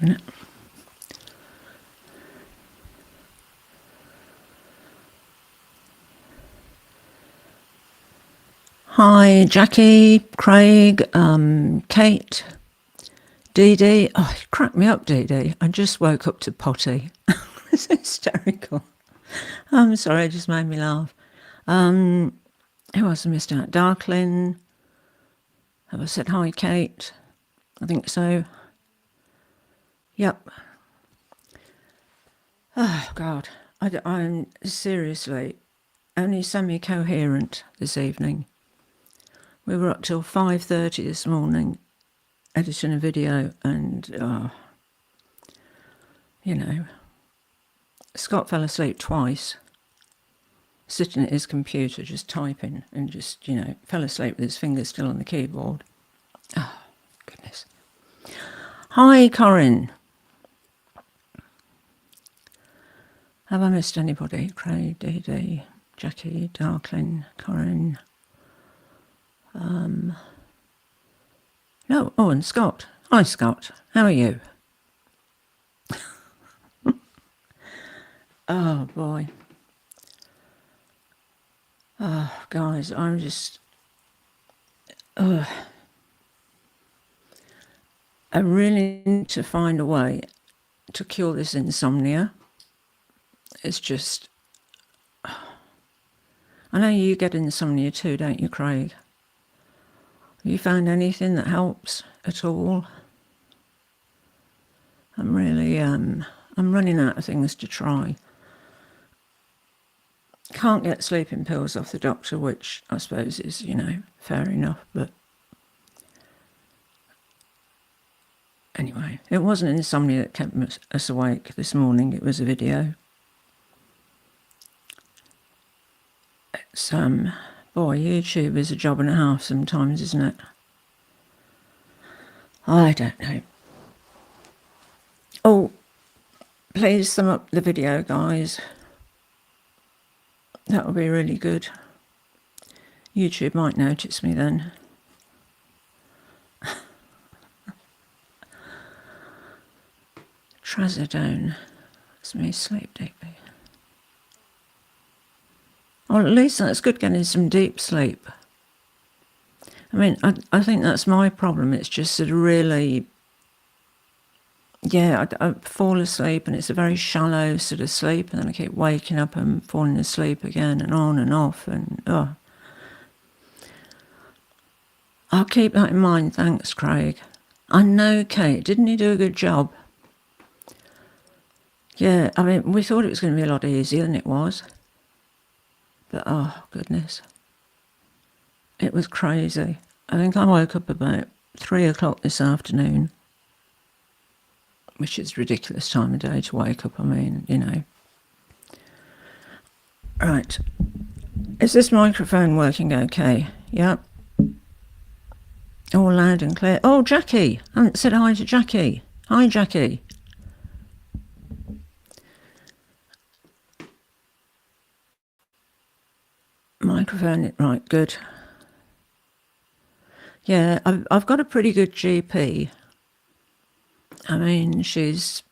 a minute. Hi, Jackie, Craig, Kate, Dee Dee. Oh, it cracked me up, Dee Dee. I just woke up to potty. It's hysterical. I'm sorry, it just made me laugh. Who else I missed out? Darklyn. Have I said hi, Kate? I think so. Yep. Oh, God. I'm seriously only semi-coherent this evening. We were up till 5:30 this morning editing a video and, you know, Scott fell asleep twice, sitting at his computer just typing and just, fell asleep with his fingers still on the keyboard. Oh, goodness. Hi, Corinne. Have I missed anybody? Craig, Dee Dee, Jackie, Darklyn, Corinne. No, and Scott. Hi, Scott. How are you? Oh, boy. Oh, guys, I'm just... I really need to find a way to cure this insomnia. It's just... I know you get insomnia too, don't you, Craig? Have you found anything that helps at all? I'm really... I'm running out of things to try. Can't get sleeping pills off the doctor, which I suppose is, fair enough, but anyway, it wasn't insomnia that kept us awake this morning, it was a video. It's, boy, YouTube is a job and a half sometimes, isn't it? I don't know. Oh, please sum up the video, guys. That would be really good. YouTube might notice me then. Trazodone. It's me sleep deeply. Well, at least that's good, getting some deep sleep. I mean, I think that's my problem. It's just sort of really... Yeah, I fall asleep and it's a very shallow sort of sleep, and then I keep waking up and falling asleep again and on and off, and I'll keep that in mind. Thanks, Craig. I know, Kate. Didn't he do a good job? Yeah, I mean, we thought it was going to be a lot easier than it was. But, oh, goodness. It was crazy. I think I woke up about 3 o'clock this afternoon, which is a ridiculous time of day to wake up, I mean, Right. Is this microphone working okay? Yep. All loud and clear. Oh, Jackie. I haven't said hi to Jackie. Hi, Jackie. Microphone, right, good. Yeah, I've got a pretty good GP. I mean, she's,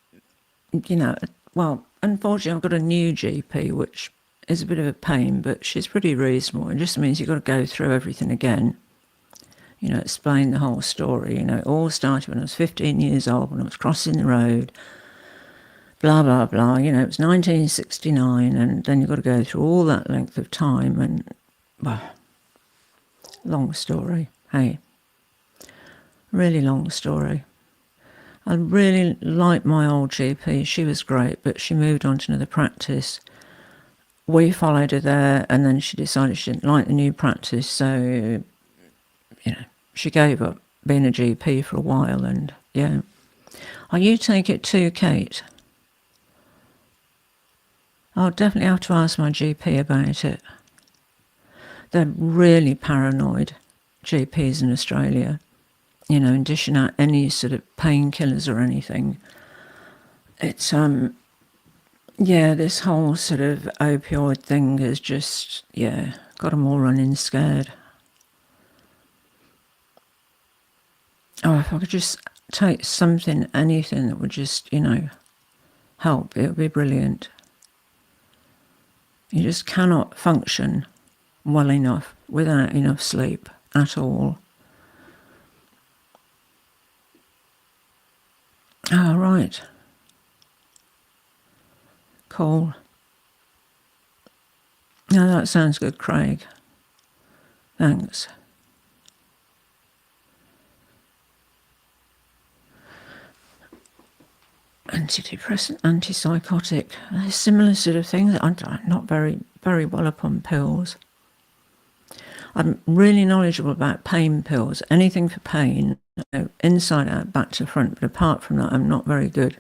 well, unfortunately I've got a new GP, which is a bit of a pain, but she's pretty reasonable. It just means you've got to go through everything again, explain the whole story. It all started when I was 15 years old, when I was crossing the road, blah, blah, blah. It was 1969, and then you've got to go through all that length of time, and, well, long story. Hey, really long story. I really liked my old GP. She was great, but she moved on to another practice. We followed her there, and then she decided she didn't like the new practice, so, she gave up being a GP for a while, and, yeah. Oh, you take it too, Kate? I'll definitely have to ask my GP about it. They're really paranoid, GPs in Australia. And dishing out any sort of painkillers or anything. It's, this whole sort of opioid thing has just, got them all running scared. Oh, if I could just take something, anything that would just, help. It would be brilliant. You just cannot function well enough without enough sleep at all. Oh, right. Cool. No, that sounds good, Craig. Thanks. Antidepressant, antipsychotic. They're similar sort of things. I'm not very, very well up on pills. I'm really knowledgeable about pain pills. Anything for pain, inside out, back to front. But apart from that, I'm not very good.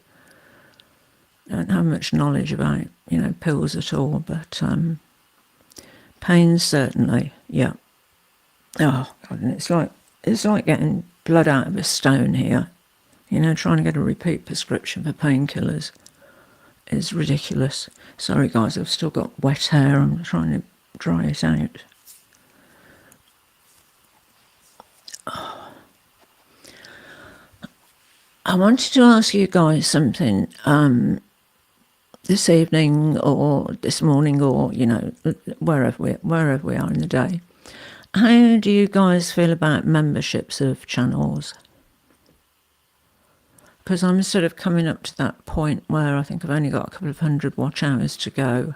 I don't have much knowledge about, pills at all. But pain, certainly, yeah. Oh God, and it's like getting blood out of a stone here. Trying to get a repeat prescription for painkillers is ridiculous. Sorry, guys, I've still got wet hair. I'm trying to dry it out. Oh. I wanted to ask you guys something this evening or this morning or, wherever we are in the day. How do you guys feel about memberships of channels? Because I'm sort of coming up to that point where I think I've only got a couple of 100 watch hours to go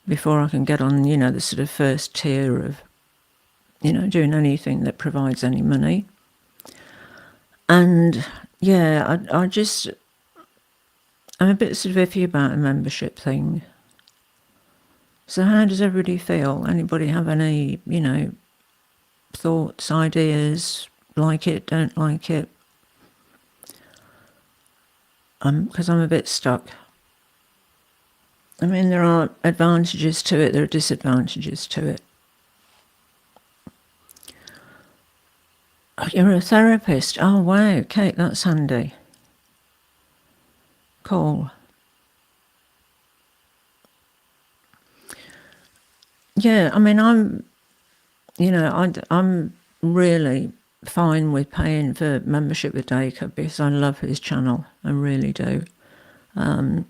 before I can get on, the sort of first tier of, doing anything that provides any money. And yeah, I'm a bit sort of iffy about a membership thing. So how does everybody feel? Anybody have any, thoughts, ideas, like it, don't like it? Because I'm a bit stuck. I mean, there are advantages to it, there are disadvantages to it. Oh, you're a therapist. Oh, wow, Kate, that's handy. Cool. Yeah, I mean, I'm really fine with paying for membership with Dacre because I love his channel. I really do. Even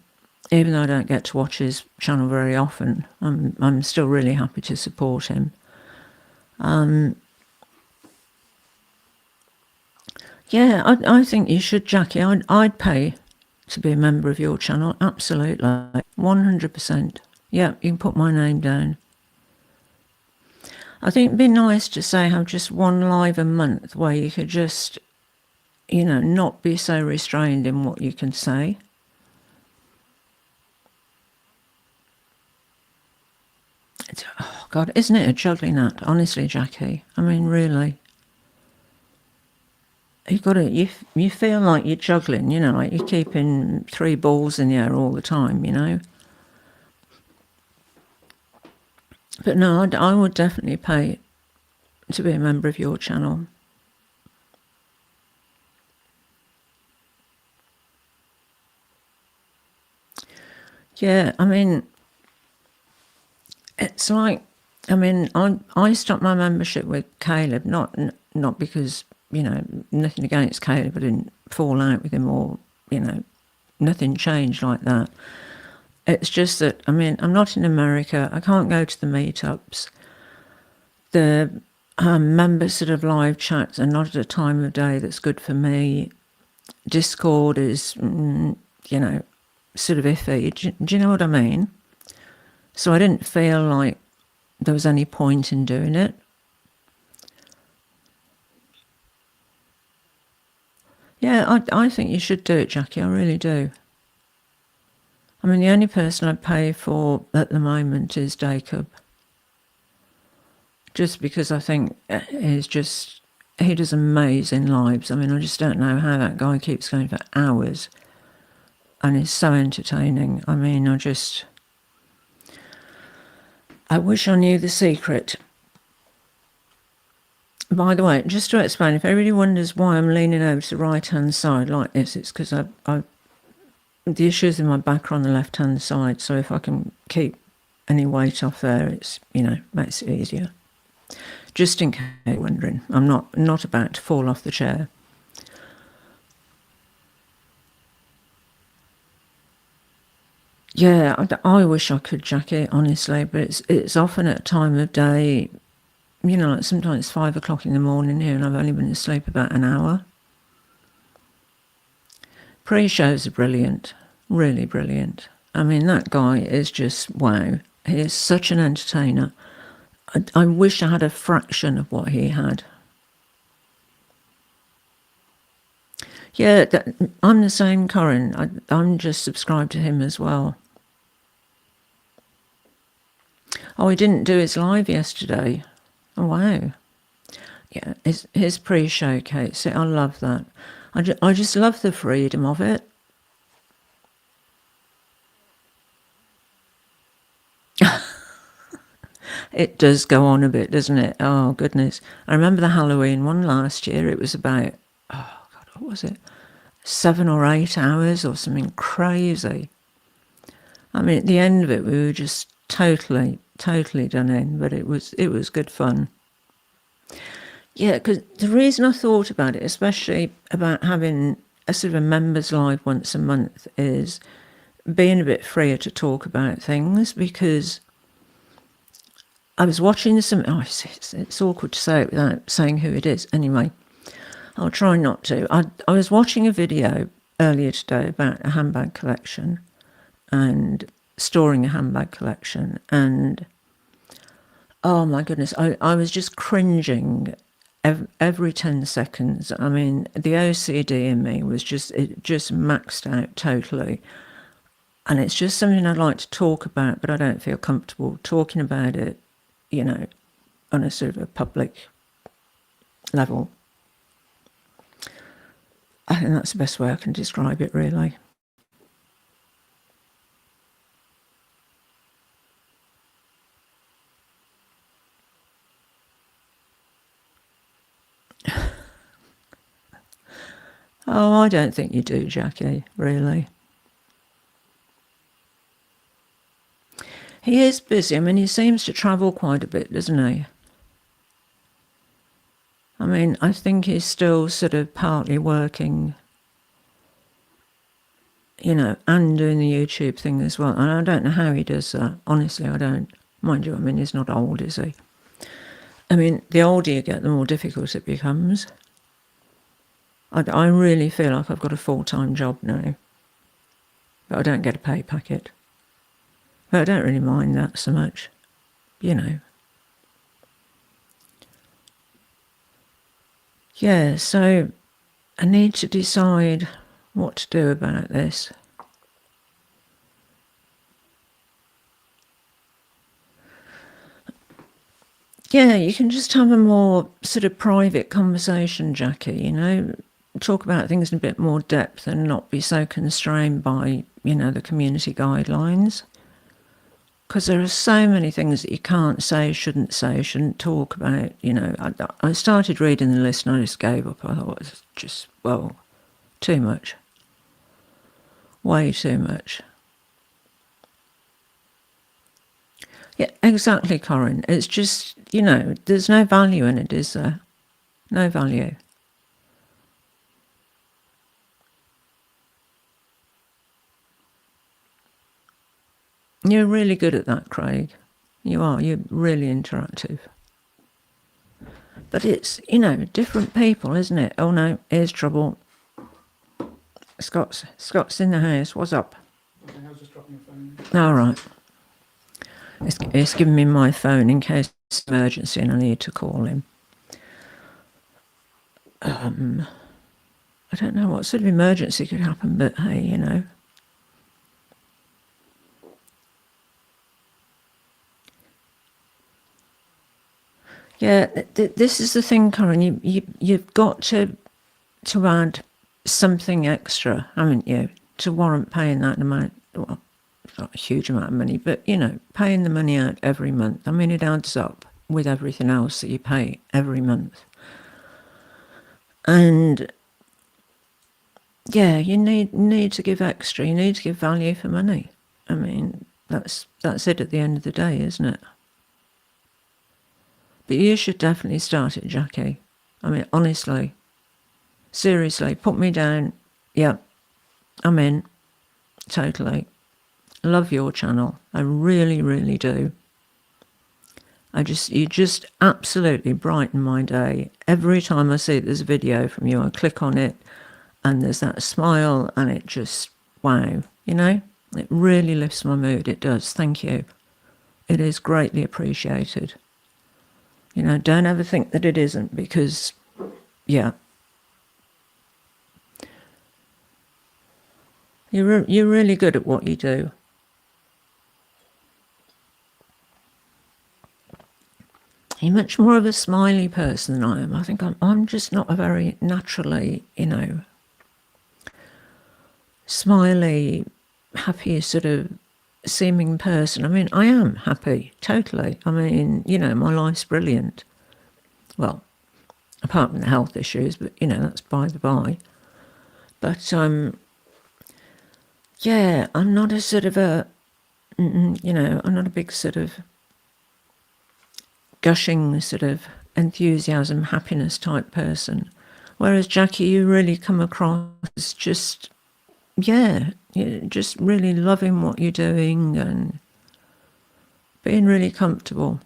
though I don't get to watch his channel very often, I'm still really happy to support him. Yeah, I think you should, Jackie. I'd pay to be a member of your channel. Absolutely, 100%. Yeah, you can put my name down. I think it'd be nice to say have just one live a month where you could just, not be so restrained in what you can say. Oh God, isn't it a juggling act? Honestly, Jackie. I mean, really. You've got to, you feel like you're juggling, like you're keeping 3 balls in the air all the time, But no, I would definitely pay to be a member of your channel. Yeah, I mean, it's like, I stopped my membership with Caleb, not because, nothing against Caleb, I didn't fall out with him or, nothing changed like that. It's just that, I'm not in America. I can't go to the meetups. The members sort of live chats are not at a time of day that's good for me. Discord is, sort of iffy. Do you know what I mean? So I didn't feel like there was any point in doing it. Yeah, I think you should do it, Jackie. I really do. The only person I pay for at the moment is Jacob. Just because I think he does amazing lives. I just don't know how that guy keeps going for hours and is so entertaining. I wish I knew the secret. By the way, just to explain, if everybody wonders why I'm leaning over to the right-hand side like this, it's because the issues in my back are on the left-hand side, so if I can keep any weight off there, it's, makes it easier. Just in case you're wondering, I'm not about to fall off the chair. Yeah, I wish I could, Jackie, honestly, but it's often at a time of day, like sometimes it's 5 o'clock in the morning here and I've only been asleep about an hour. Pre-shows are brilliant, really brilliant. I mean, that guy is just wow. He is such an entertainer. I wish I had a fraction of what he had. Yeah, I'm the same, Corinne. I'm just subscribed to him as well. Oh, he didn't do his live yesterday. Oh, wow. Yeah, his pre-show, Kate. See, I love that. I just love the freedom of it. It does go on a bit, doesn't it? Oh, goodness. I remember the Halloween one last year. It was about, oh, God, what was it? 7 or 8 hours or something crazy. I mean, at the end of it, we were just totally done in, but it was good fun. Yeah, because the reason I thought about it, especially about having a sort of a members live once a month, is being a bit freer to talk about things, because I was watching some. Oh, it's awkward to say it without saying who it is. Anyway, I'll try not to. I was watching a video earlier today about a handbag collection and storing a handbag collection, and oh my goodness, I was just cringing every 10 seconds. I mean, the OCD in me was just maxed out totally. And it's just something I'd like to talk about, but I don't feel comfortable talking about it, on a sort of a public level. I think that's the best way I can describe it, really. Oh, I don't think you do, Jackie, really. He is busy. I mean, he seems to travel quite a bit, doesn't he? I mean, I think he's still sort of partly working, and doing the YouTube thing as well. And I don't know how he does that. Honestly, I don't. Mind you, I mean, he's not old, is he? I mean, the older you get, the more difficult it becomes. I really feel like I've got a full-time job now, but I don't get a pay packet. But I don't really mind that so much, Yeah, so I need to decide what to do about this. Yeah, you can just have a more sort of private conversation, Jackie, talk about things in a bit more depth and not be so constrained by, the community guidelines. Because there are so many things that you can't say, shouldn't talk about. I started reading the list and I just gave up. I thought it was just, well, too much. Way too much. Yeah, exactly, Corinne. It's just, there's no value in it, is there? No value. You're really good at that, Craig. You are. You're really interactive. But it's, different people, isn't it? Oh no, here's trouble. Scott's in the house. What's up? I was just dropping your phone. All right. It's giving me my phone in case it's an emergency and I need to call him. I don't know what sort of emergency could happen, but hey, Yeah, this is the thing, Corinne. You've got to add something extra, haven't you, to warrant paying that amount. Well, it's not a huge amount of money, but paying the money out every month. I mean, it adds up with everything else that you pay every month. And yeah, you need to give extra. You need to give value for money. I mean, that's it at the end of the day, isn't it? But you should definitely start it, Jackie. I mean, honestly, seriously, put me down. Yeah, I'm in. Totally. love your channel. I really, really do. You just absolutely brighten my day. Every time I see there's a video from you, I click on it and there's that smile and it just, wow, you know, it really lifts my mood. It does. Thank you. It is greatly appreciated. You know, don't ever think that it isn't, because, yeah, you're really good at what you do. You're much more of a smiley person than I am. I think I'm just not a very naturally, you know, smiley, happy sort of seeming person. I mean, I am happy, totally. I mean, you know, my life's brilliant. Well, apart from the health issues, but, you know, that's by the by. But, yeah, I'm not a sort of a, you know, I'm not a big sort of gushing sort of enthusiasm, happiness type person. Whereas Jackie, you really come across as just, yeah, just really loving what you're doing and being really comfortable.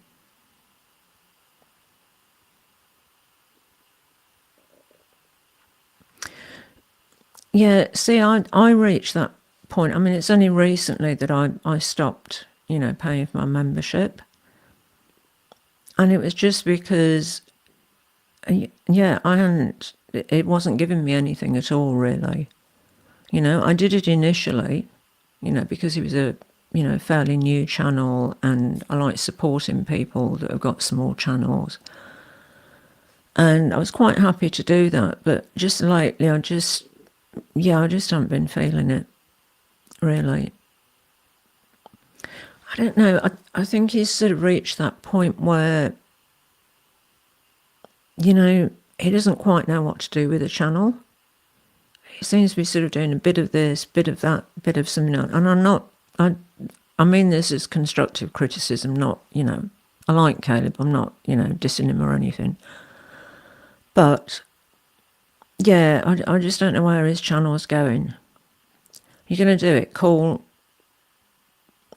Yeah, see, I reached that point. I mean, it's only recently that I stopped, you know, paying for my membership. And it was just because, yeah, it wasn't giving me anything at all, really. You know, I did it initially, you know, because it was a, you know, fairly new channel and I like supporting people that have got small channels. And I was quite happy to do that. But just lately, I just haven't been feeling it, really. I don't know. I think he's sort of reached that point where, you know, he doesn't quite know what to do with the channel. He seems to be sort of doing a bit of this, bit of that, bit of something else. And I mean this as constructive criticism, not, you know, I like Caleb. I'm not, you know, dissing him or anything. But, yeah, I just don't know where his channel's going. You're going to do it. Cool.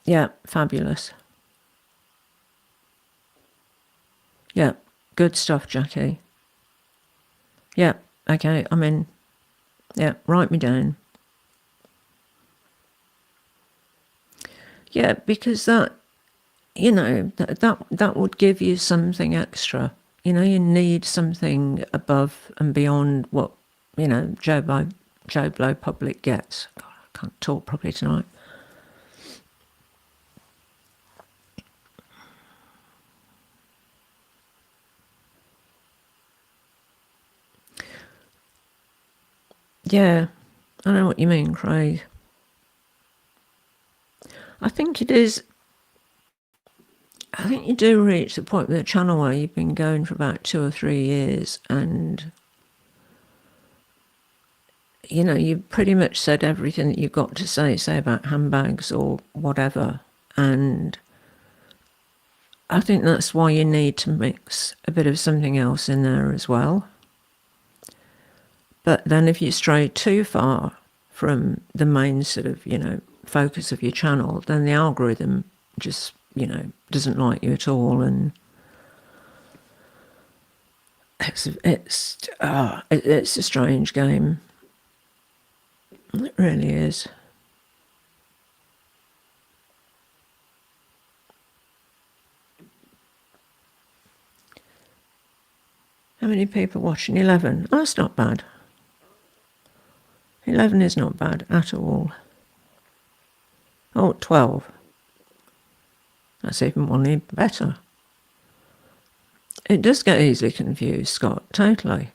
Yeah, fabulous. Yeah, good stuff, Jackie. Yeah, okay, I'm in. Yeah, write me down. Yeah, because that, you know, that would give you something extra. You know, you need something above and beyond what, you know, Joe Blow Public gets. God, I can't talk properly tonight. Yeah, I know what you mean, Craig. I think it is. I think you do reach the point with the channel where you've been going for about 2 or 3 years and, you know, you've pretty much said everything that you've got to say about handbags or whatever. And I think that's why you need to mix a bit of something else in there as well. But then if you stray too far from the main sort of, you know, focus of your channel, then the algorithm just, you know, doesn't like you at all. And it's a strange game. It really is. How many people watching? 11. Oh, that's not bad. 11 is not bad at all. Oh, 12. That's even one better. It does get easily confused, Scott, totally.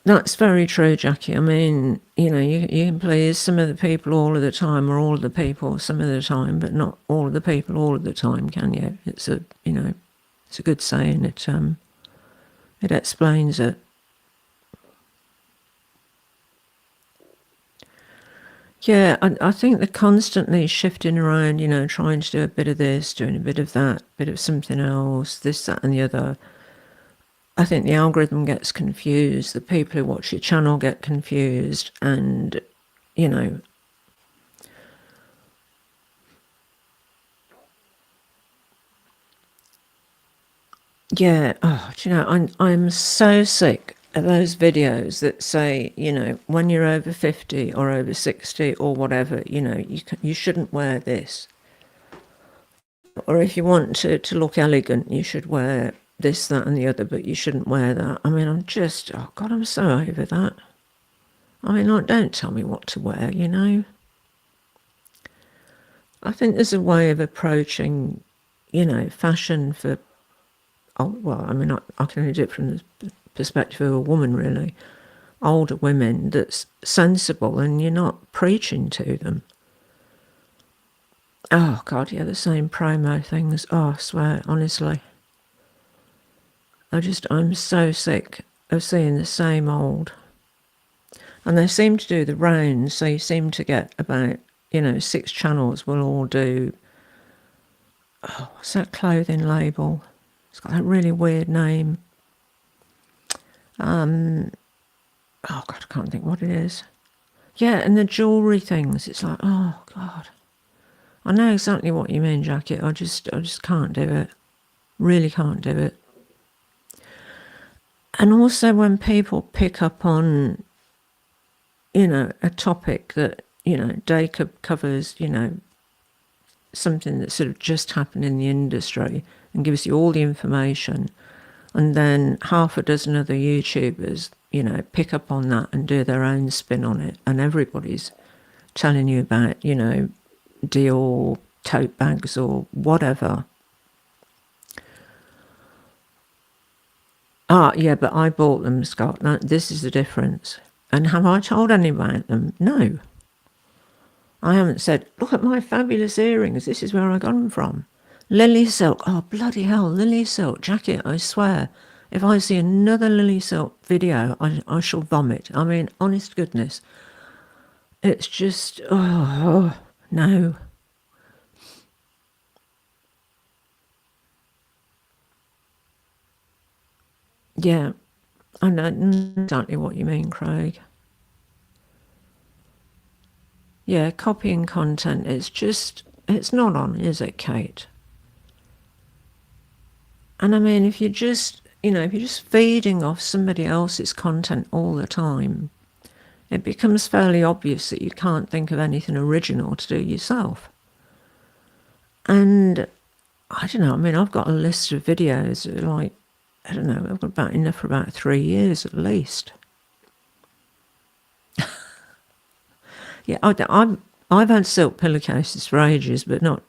That's very true, Jackie. I mean, you know, you can please some of the people all of the time, or all of the people some of the time, but not all of the people all of the time, can you? It's a, you know, it's a good saying. It explains it. Yeah, I think they're constantly shifting around, you know, trying to do a bit of this, doing a bit of that, bit of something else, this, that, and the other. I think the algorithm gets confused, the people who watch your channel get confused, and, you know, yeah, oh, do you know, I'm so sick of those videos that say, you know, when you're over 50 or over 60 or whatever, you know, you shouldn't wear this. Or if you want to look elegant, you should wear this, that, and the other, but you shouldn't wear that. I mean, I'm just, oh God, I'm so over that. I mean, like, don't tell me what to wear, you know. I think there's a way of approaching, you know, fashion for, oh, well, I mean, I can only do it from the perspective of a woman, really. Older women that's sensible and you're not preaching to them. Oh, God, yeah, the same promo things. Oh, I swear, honestly. I'm so sick of seeing the same old. And they seem to do the rounds, so you seem to get about, you know, 6 channels will all do, oh, what's that clothing label? It's got that really weird name. Oh, God, I can't think what it is. Yeah, and the jewellery things, it's like, oh, God. I know exactly what you mean, Jackie. I just can't do it. Really can't do it. And also when people pick up on, you know, a topic that, you know, Jacob covers, you know, something that sort of just happened in the industry and gives you all the information, and then half a dozen other YouTubers, you know, pick up on that and do their own spin on it, and everybody's telling you about, you know, Dior tote bags or whatever. Ah, yeah, but I bought them, Scott. This is the difference. And have I told anyone about them? No. I haven't said, look at my fabulous earrings. This is where I got them from. Lily Silk. Oh, bloody hell, Lily Silk jacket, I swear. If I see another Lily Silk video, I shall vomit. I mean, honest goodness. It's just, oh, no. Yeah, I know exactly what you mean, Craig. Yeah, copying content is just, it's not on, is it, Kate? And I mean, if you're just, you know, if you're just feeding off somebody else's content all the time, it becomes fairly obvious that you can't think of anything original to do yourself. And I don't know, I mean, I've got a list of videos, like, I don't know, I've got about enough for about 3 years at least. Yeah, I've had silk pillowcases for ages, but not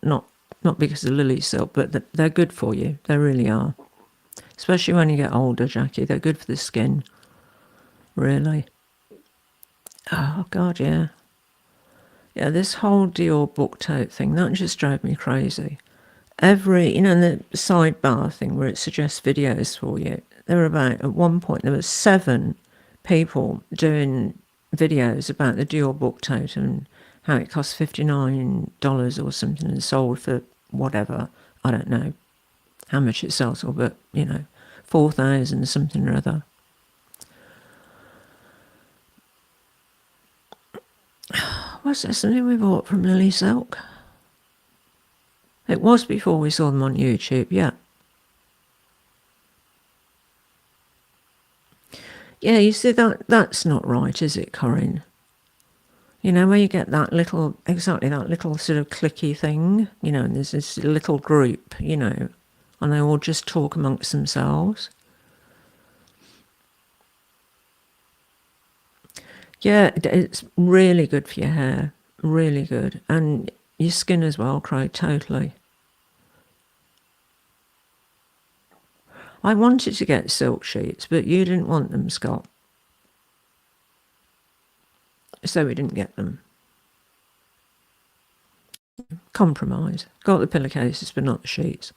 because of lily silk, but they're good for you. They really are. Especially when you get older, Jackie. They're good for the skin. Really. Oh, God, yeah. Yeah, this whole Dior book tote thing, that just drove me crazy. Every, you know, in the sidebar thing where it suggests videos for you, there were about, at one point, there were 7 people doing videos about the Dior book tote and how it cost $59 or something and sold for whatever, I don't know how much it sells for, but, you know, 4,000 something or other. Was there something we bought from Lily Silk? It was before we saw them on YouTube, yeah. Yeah, you see, that's not right, is it, Corinne? You know, where you get that little, exactly that little sort of clicky thing, you know, and there's this little group, you know, and they all just talk amongst themselves. Yeah, it's really good for your hair, really good. And your skin as well, Craig, totally. I wanted to get silk sheets, but you didn't want them, Scott. So we didn't get them. Compromise. Got the pillowcases, but not the sheets.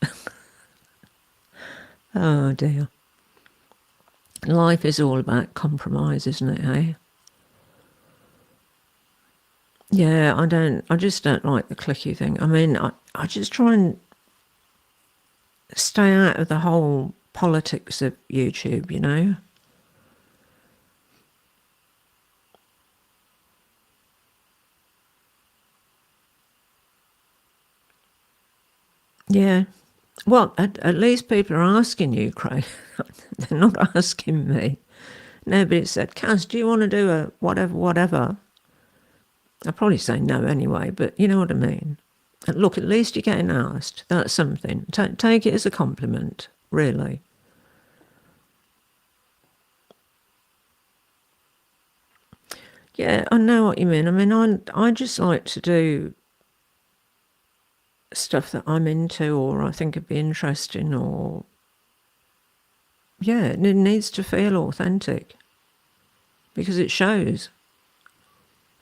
Oh, dear. Life is all about compromise, isn't it, hey? Yeah, I just don't like the clicky thing. I mean, I just try and stay out of the whole politics of YouTube, you know. Yeah. Well, at least people are asking you, Craig. They're not asking me. Nobody said, Kaz, do you want to do a whatever? I'd probably say no anyway, but you know what I mean. And look, at least you're getting asked. That's something. Take it as a compliment, really. Yeah, I know what you mean. I mean, I just like to do stuff that I'm into or I think would be interesting, or yeah, it needs to feel authentic because it shows.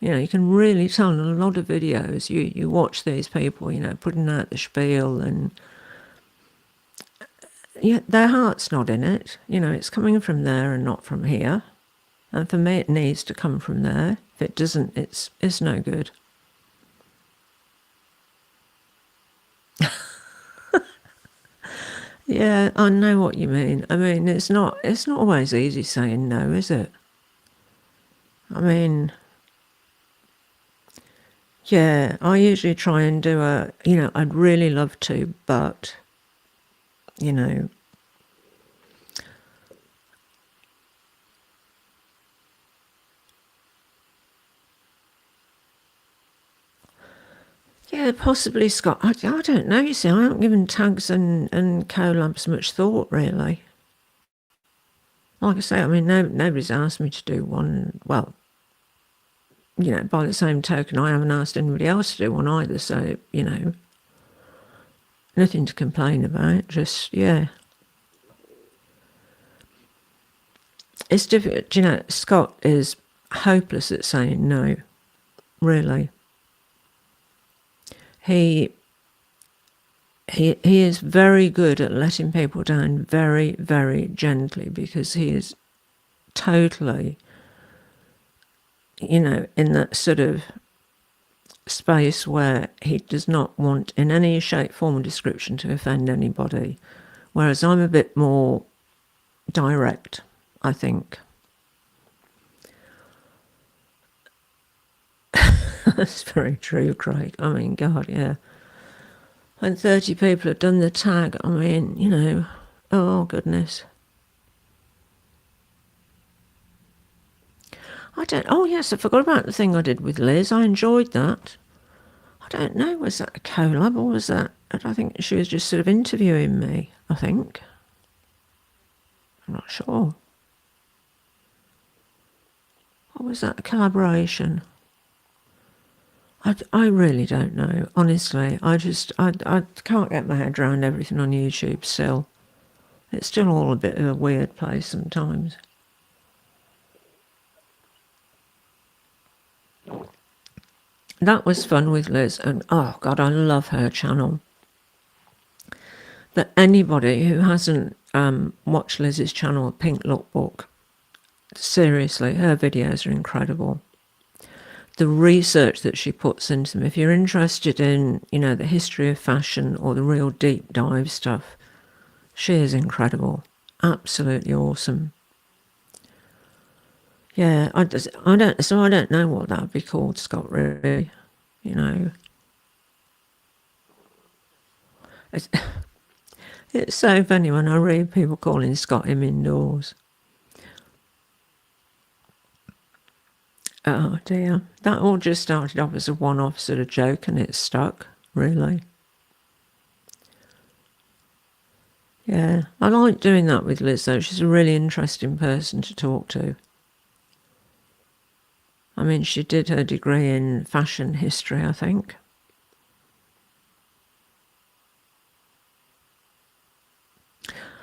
You know, you can really tell in a lot of videos, you watch these people, you know, putting out the spiel, and yeah, their heart's not in it. You know, it's coming from there and not from here. And for me, it needs to come from there. If it doesn't, it's no good. Yeah, I know what you mean. I mean, it's not always easy saying no, is it? I mean, yeah, I usually try and do you know, I'd really love to, but, you know, yeah, possibly Scott. I don't know, you see, I haven't given tags and collabs much thought, really. Like I say, I mean, nobody's asked me to do one. Well, you know, by the same token, I haven't asked anybody else to do one either, so, you know, nothing to complain about, just, yeah. It's difficult, you know, Scott is hopeless at saying no, really. He is very good at letting people down very, very gently, because he is totally, you know, in that sort of space where he does not want in any shape, form or description to offend anybody, whereas I'm a bit more direct, I think. That's very true, Craig. I mean, God, yeah. And 30 people have done the tag. I mean, you know, oh, goodness. Oh, yes, I forgot about the thing I did with Liz. I enjoyed that. I don't know, was that a collab or was that, I think she was just sort of interviewing me, I think. I'm not sure. Or was that a collaboration? I really don't know, honestly. I can't get my head around everything on YouTube still. It's still all a bit of a weird place sometimes. That was fun with Liz, and oh God, I love her channel. But anybody who hasn't watched Liz's channel, Pink Lookbook, seriously, her videos are incredible. The research that she puts into them, if you're interested in, you know, the history of fashion or the real deep dive stuff, she is incredible. Absolutely awesome. Yeah, I don't know what that would be called, Scott, really, you know. It's so funny when I read people calling Scott him indoors. Oh dear, that all just started off as a one-off sort of joke and it's stuck, really. Yeah, I like doing that with Liz though. She's a really interesting person to talk to. I mean, she did her degree in fashion history, I think.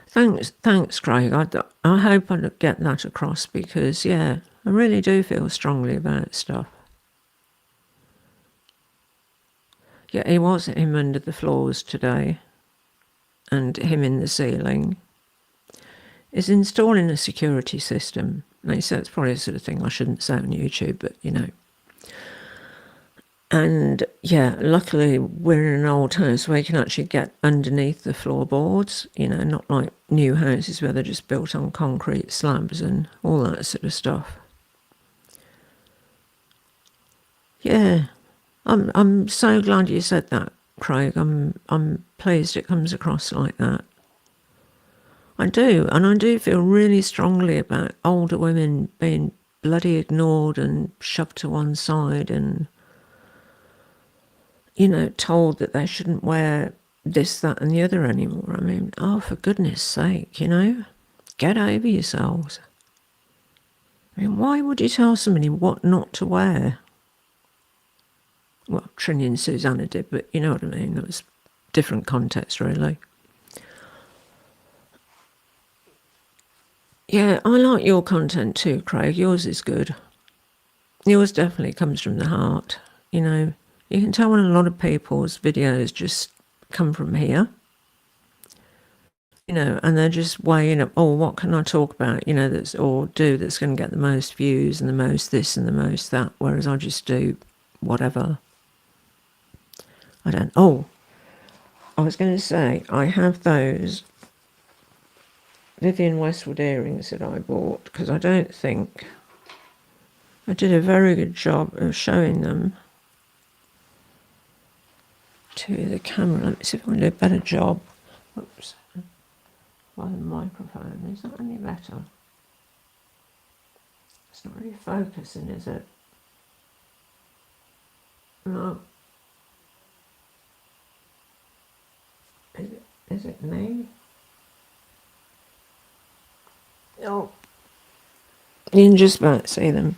Thanks, Craig. I hope I get that across because, yeah, I really do feel strongly about stuff. Yeah, it was him under the floors today and him in the ceiling. Is installing a security system. Now, so it's probably the sort of thing I shouldn't say on YouTube, but, you know. And yeah, luckily we're in an old house where you can actually get underneath the floorboards, not like new houses where they're just built on concrete slabs and all that sort of stuff. Yeah, I'm so glad you said that, Craig. I'm pleased it comes across like that. I do, and I do feel really strongly about older women being bloody ignored and shoved to one side and told that they shouldn't wear this, that, and the other anymore. I mean, oh, for goodness sake, get over yourselves. I mean, why would you tell somebody what not to wear? Well, Trini and Susanna did, but you know what I mean. That was different context, really. Yeah, I like your content too, Craig. Yours is good. Yours definitely comes from the heart. You can tell when a lot of people's videos just come from here. And they're just weighing up, oh, what can I talk about, that's or do that's going to get the most views and the most this and the most that, whereas I just do whatever. I was going to say, I have those Vivienne Westwood earrings that I bought because I don't think I did a very good job of showing them to the camera. Let me see if I can do a better job. Oops. By the microphone. Is that any better? It's not really focusing, is it? No. Is it me? Oh. You can just about see them.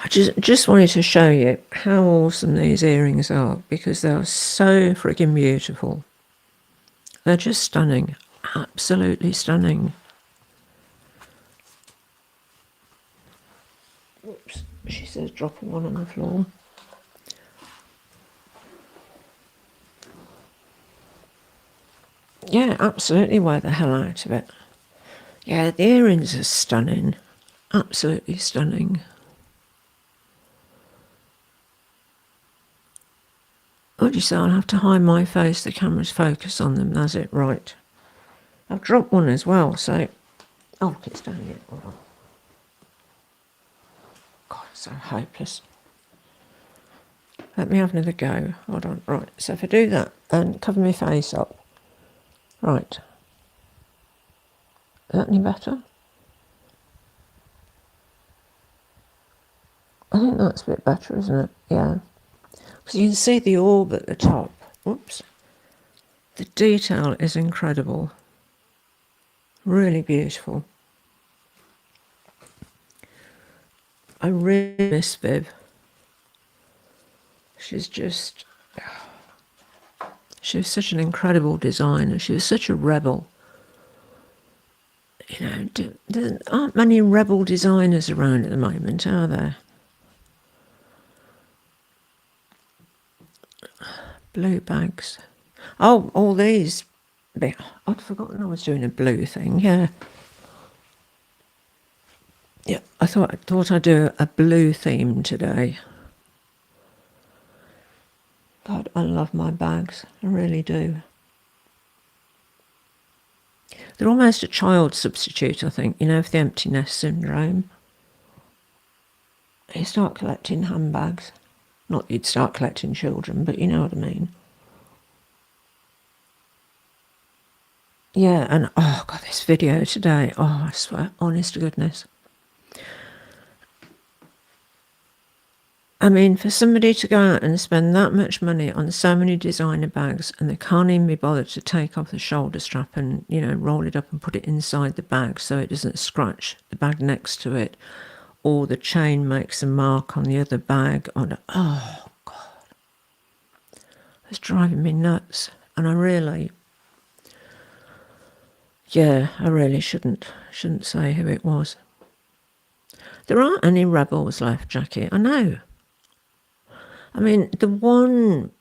I just wanted to show you how awesome these earrings are because they are so freaking beautiful. They're just stunning. Absolutely stunning. Oops, she says dropping one on the floor. Yeah, absolutely wear the hell out of it. Yeah, the earrings are stunning. Absolutely stunning. What do you say? I'll have to hide my face. The camera's focused on them. That's it, right. I've dropped one as well, so... Oh, look, it's down here. Hold on. God, it's so hopeless. Let me have another go. Hold on. Right, so if I do that and cover my face up. Right. Is that any better? I think that's a bit better, isn't it? Yeah. Because you can see the orb at the top. Whoops. The detail is incredible. Really beautiful. I really miss Viv. She was such an incredible designer. She was such a rebel. There aren't many rebel designers around at the moment, are there? Blue bags. Oh, all these. I'd forgotten I was doing a blue thing, yeah. Yeah, I thought I'd do a blue theme today. God, I love my bags. I really do. They're almost a child substitute, I think, for the empty nest syndrome. You start collecting handbags. Not that you'd start collecting children, but you know what I mean. Yeah, and oh God, this video today, oh, I swear, honest to goodness. I mean, for somebody to go out and spend that much money on so many designer bags and they can't even be bothered to take off the shoulder strap and, roll it up and put it inside the bag so it doesn't scratch the bag next to it, or the chain makes a mark on the other bag. Oh, God. It's driving me nuts. And I really shouldn't say who it was. There aren't any rebels left, Jackie. I know. I mean, the one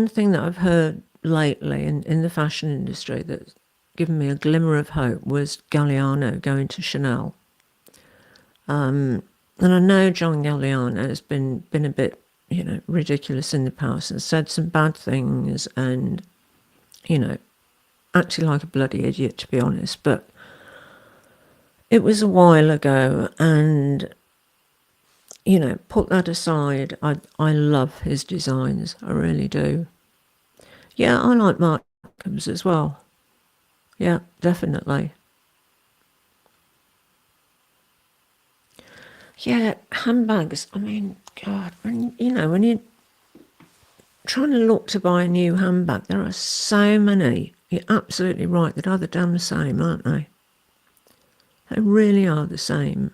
thing that I've heard lately in the fashion industry that's given me a glimmer of hope was Galliano going to Chanel. And I know John Galliano has been a bit ridiculous in the past and said some bad things and, acted like a bloody idiot, to be honest. But it was a while ago, and, put that aside. I love his designs. I really do. Yeah, I like Markham's as well. Yeah, definitely. Yeah, handbags. I mean, God, when you're trying to look to buy a new handbag, there are so many. You're absolutely right. That are the damn same, aren't they? They really are the same.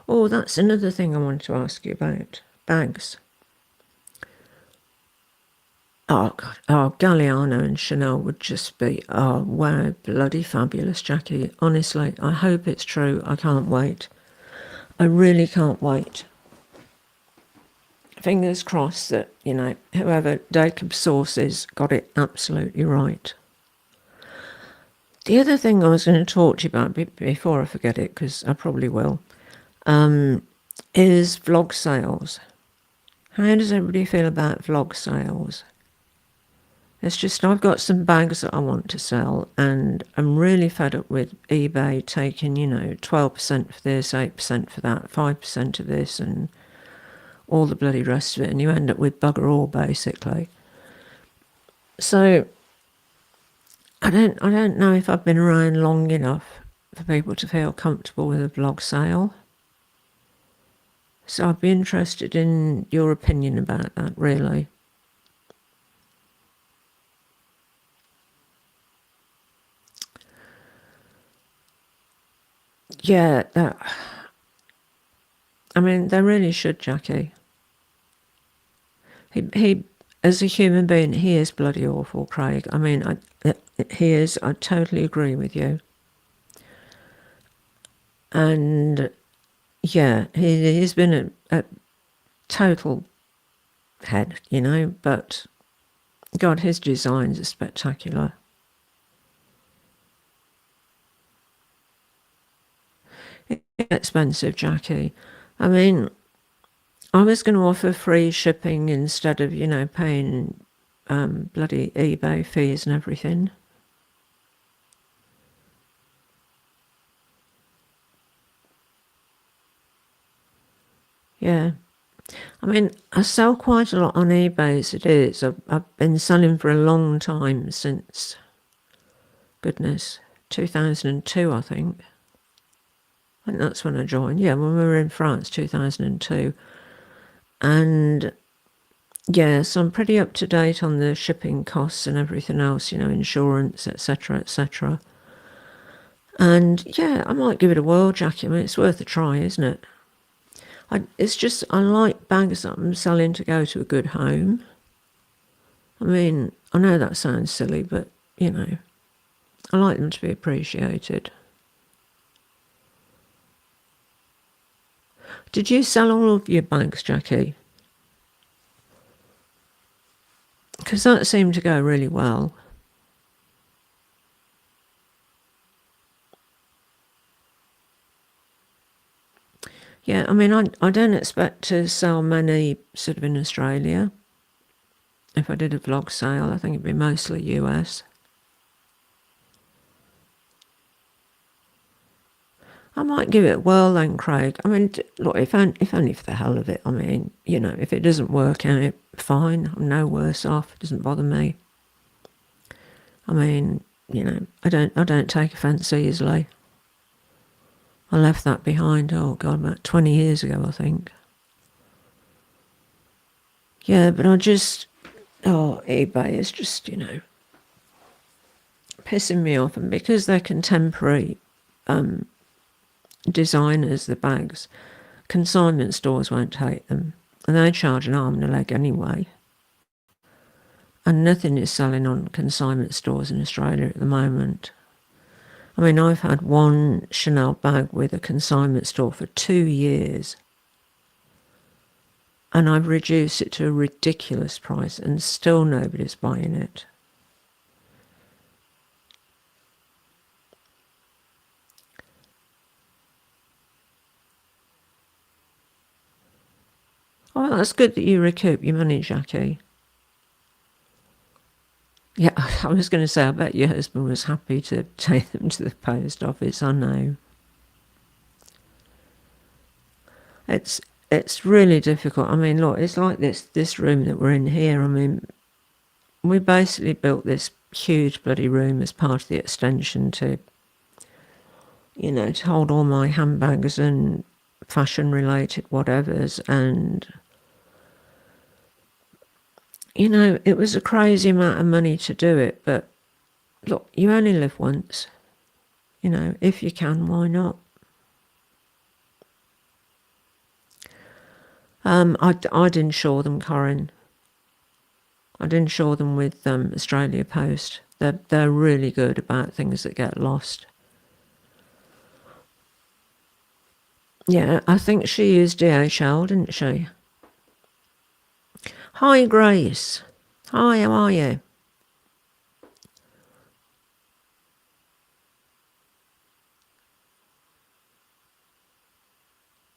Oh, that's another thing I wanted to ask you about. Bags. Oh, God. Oh, Galliano and Chanel would just be, oh, wow, bloody fabulous, Jackie. Honestly, I hope it's true. I can't wait. I really can't wait. Fingers crossed that, whoever Jacob Sources got it absolutely right. The other thing I was going to talk to you about before I forget it, because I probably will, is vlog sales. How does everybody feel about vlog sales? It's just I've got some bags that I want to sell, and I'm really fed up with eBay taking, 12% for this, 8% for that, 5% of this, and all the bloody rest of it, and you end up with bugger all, basically. So I don't know if I've been around long enough for people to feel comfortable with a vlog sale. So I'd be interested in your opinion about that, really. Yeah, I mean, they really should, Jackie. He, as a human being, he is bloody awful, Craig. I mean, he is. I totally agree with you. And yeah, he's been a total head, but God, his designs are spectacular. It's expensive, Jackie. I mean, I was going to offer free shipping instead of, paying bloody eBay fees and everything. Yeah. I mean, I sell quite a lot on eBay as it is. I've been selling for a long time since, goodness, 2002, I think. I think that's when I joined. Yeah, when we were in France, 2002. And yeah, so I'm pretty up to date on the shipping costs and everything else, insurance, etc., etc. And yeah, I might give it a whirl, Jackie. I mean, it's worth a try, isn't it? It's just, I like bags that I'm selling to go to a good home. I mean, I know that sounds silly, but, I like them to be appreciated. Did you sell all of your bags, Jackie? Because that seemed to go really well. Yeah, I mean, I don't expect to sell many sort of in Australia. If I did a vlog sale, I think it'd be mostly US. I might give it a whirl then, Craig. I mean, look, if only for the hell of it. I mean, if it doesn't work out, fine. I'm no worse off. It doesn't bother me. I mean, I don't take offence easily. I left that behind, oh God, about 20 years ago, I think. Yeah, but eBay is just, pissing me off. And because they're contemporary designers, the bags, consignment stores won't take them. And they charge an arm and a leg anyway. And nothing is selling on consignment stores in Australia at the moment. I mean, I've had one Chanel bag with a consignment store for 2 years. And I've reduced it to a ridiculous price and still nobody's buying it. Oh, that's good that you recoup your money, Jackie. Yeah, I was going to say, I bet your husband was happy to take them to the post office. I know. It's really difficult. I mean, look, it's like this room that we're in here. I mean, we basically built this huge bloody room as part of the extension to, you know, to hold all my handbags and fashion-related whatevers. And, you know, it was a crazy amount of money to do it. But look, you only live once. You know, if you can, why not? I'd insure them, Corinne. I'd insure them with Australia Post. They're really good about things that get lost. Yeah, I think she used DHL, didn't she? Hi, Grace. Hi, how are you?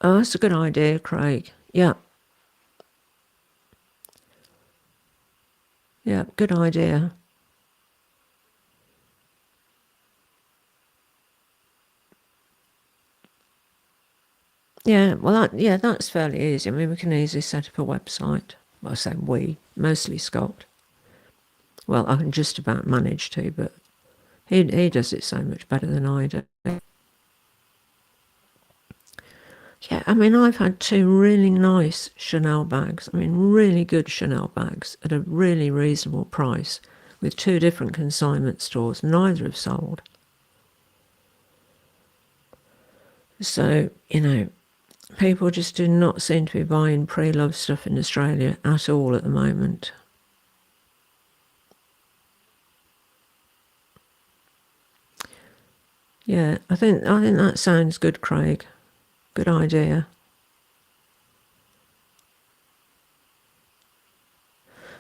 Oh, that's a good idea, Craig. Yeah. Yeah, good idea. Yeah, well, that's fairly easy. I mean, we can easily set up a website. Well, I say we, mostly Scott. Well, I can just about manage to, but he does it so much better than I do. Yeah, I mean, I've had 2 really nice Chanel bags. I mean, really good Chanel bags at a really reasonable price with 2 different consignment stores. Neither have sold. So, you know, people just do not seem to be buying Preloved stuff in Australia at all at the moment. Yeah, I think that sounds good, Craig. Good idea.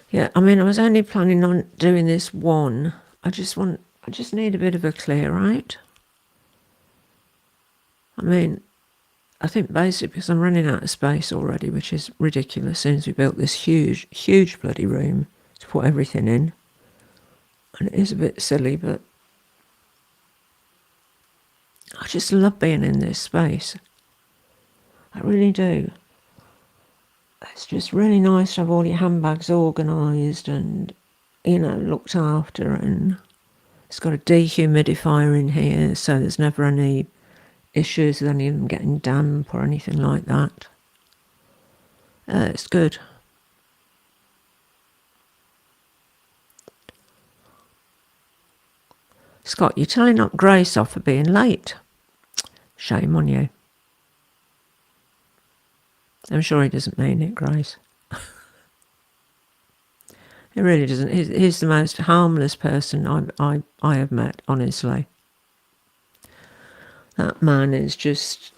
Yeah, I mean, I was only planning on doing this one. I just need a bit of a clear out. I mean, I think basically because I'm running out of space already, which is ridiculous since we built this huge bloody room to put everything in. And it is a bit silly, but I just love being in this space. I really do. It's just really nice to have all your handbags organised and, you know, looked after. And it's got a dehumidifier in here, so there's never any issues with any of them getting damp or anything like that. It's good. Scott, you're telling up Grace off for being late. Shame on you. I'm sure he doesn't mean it, Grace. He really doesn't. He's the most harmless person I have met, honestly. That man is just,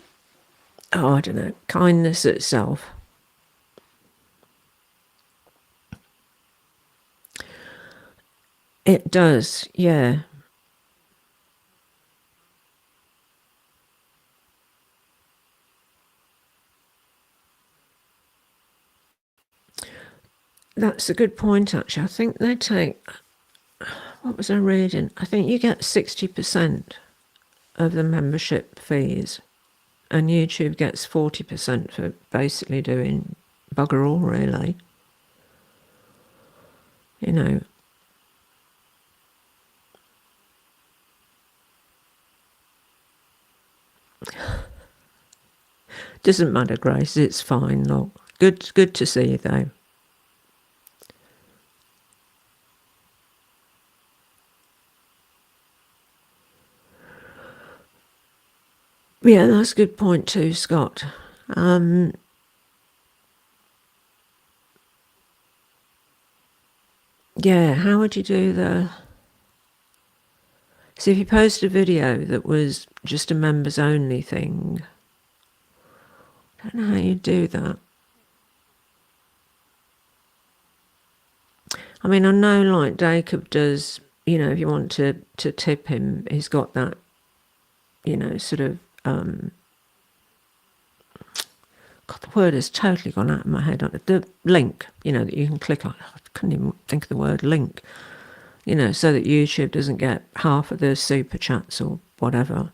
oh, I don't know, kindness itself. It does, yeah. That's a good point, actually. I think they take, what was I reading? I think you get 60% of the membership fees, and YouTube gets 40% for basically doing bugger all, really. You know. Doesn't matter, Grace. It's fine. Look, good to see you, though. Yeah, that's a good point too, Scott. Yeah, how would you do the... So if you post a video that was just a members only thing, I don't know how you do that. I mean, I know like Jacob does, you know, if you want to tip him, he's got that, you know, sort of, God, the word has totally gone out of my head. The link, that you can click on. I couldn't even think of the word link. So that YouTube doesn't get half of the super chats or whatever.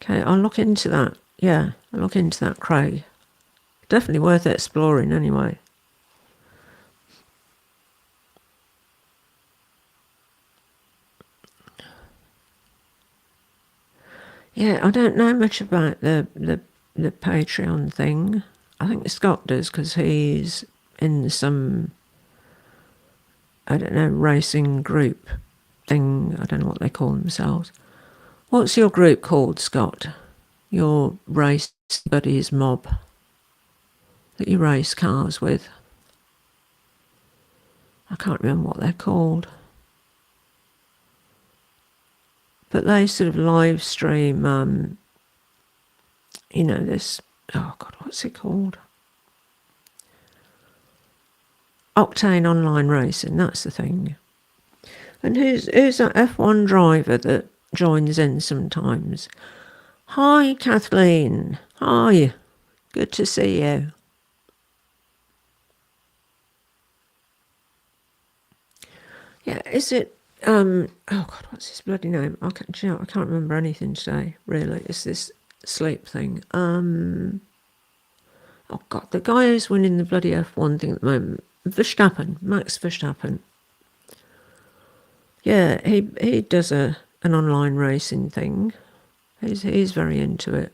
Okay, I'll look into that. Yeah, I'll look into that, Craig. Definitely worth exploring anyway. Yeah, I don't know much about the Patreon thing. I think Scott does because he's in some, I don't know, racing group thing. I don't know what they call themselves. What's your group called, Scott? Your race buddies mob that you race cars with? I can't remember what they're called. But they sort of live stream, this, oh God, what's it called? Octane Online Racing, that's the thing. And who's that F1 driver that joins in sometimes? Hi, Kathleen. Hi. Good to see you. Yeah, is it, oh God, what's his bloody name? I can't remember anything today, really. It's this sleep thing. Oh God, the guy who's winning the bloody F1 thing at the moment, Max Verstappen. Yeah, he does an online racing thing. He's very into it.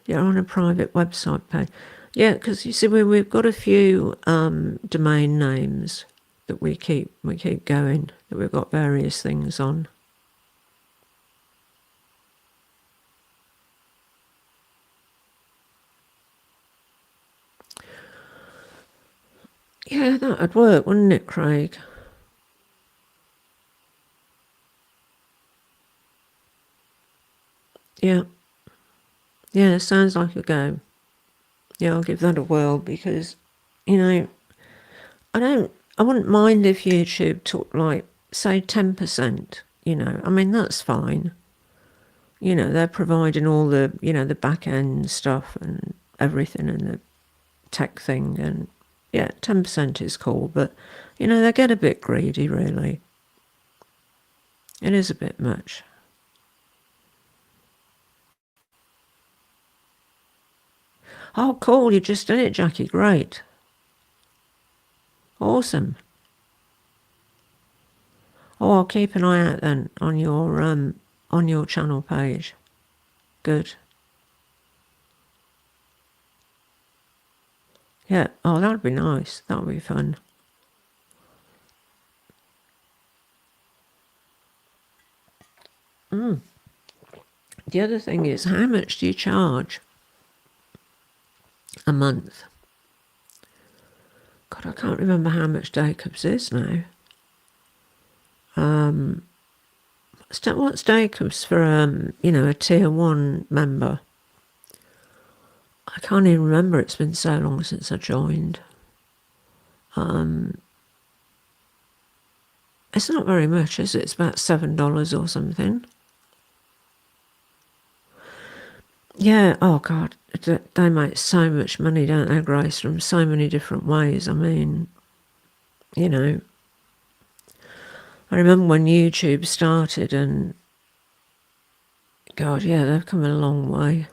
Yeah, on a private website page. Yeah, because you see, we've got a few domain names that we keep going, that we've got various things on. Yeah, that'd work, wouldn't it, Craig? Yeah. Yeah, sounds like a go. Yeah, I'll give that a whirl because, I wouldn't mind if YouTube took say 10%, I mean, that's fine. They're providing all the, the back end stuff and everything and the tech thing, and yeah, 10% is cool, but they get a bit greedy, really. It is a bit much. Oh, cool, you just did it, Jackie. Great. Awesome. Oh, I'll keep an eye out then on your channel page. Good. Yeah. Oh, that'd be nice. That would be fun. The other thing is, how much do you charge a month? God, I can't remember how much Jacobs is now. What's Jacobs for, a tier 1 member? I can't even remember. It's been so long since I joined. It's not very much, is it? It's about $7 or something. Yeah, oh God, they make so much money, don't they, Grace, from so many different ways. I mean, I remember when YouTube started and, God, yeah, they've come a long way.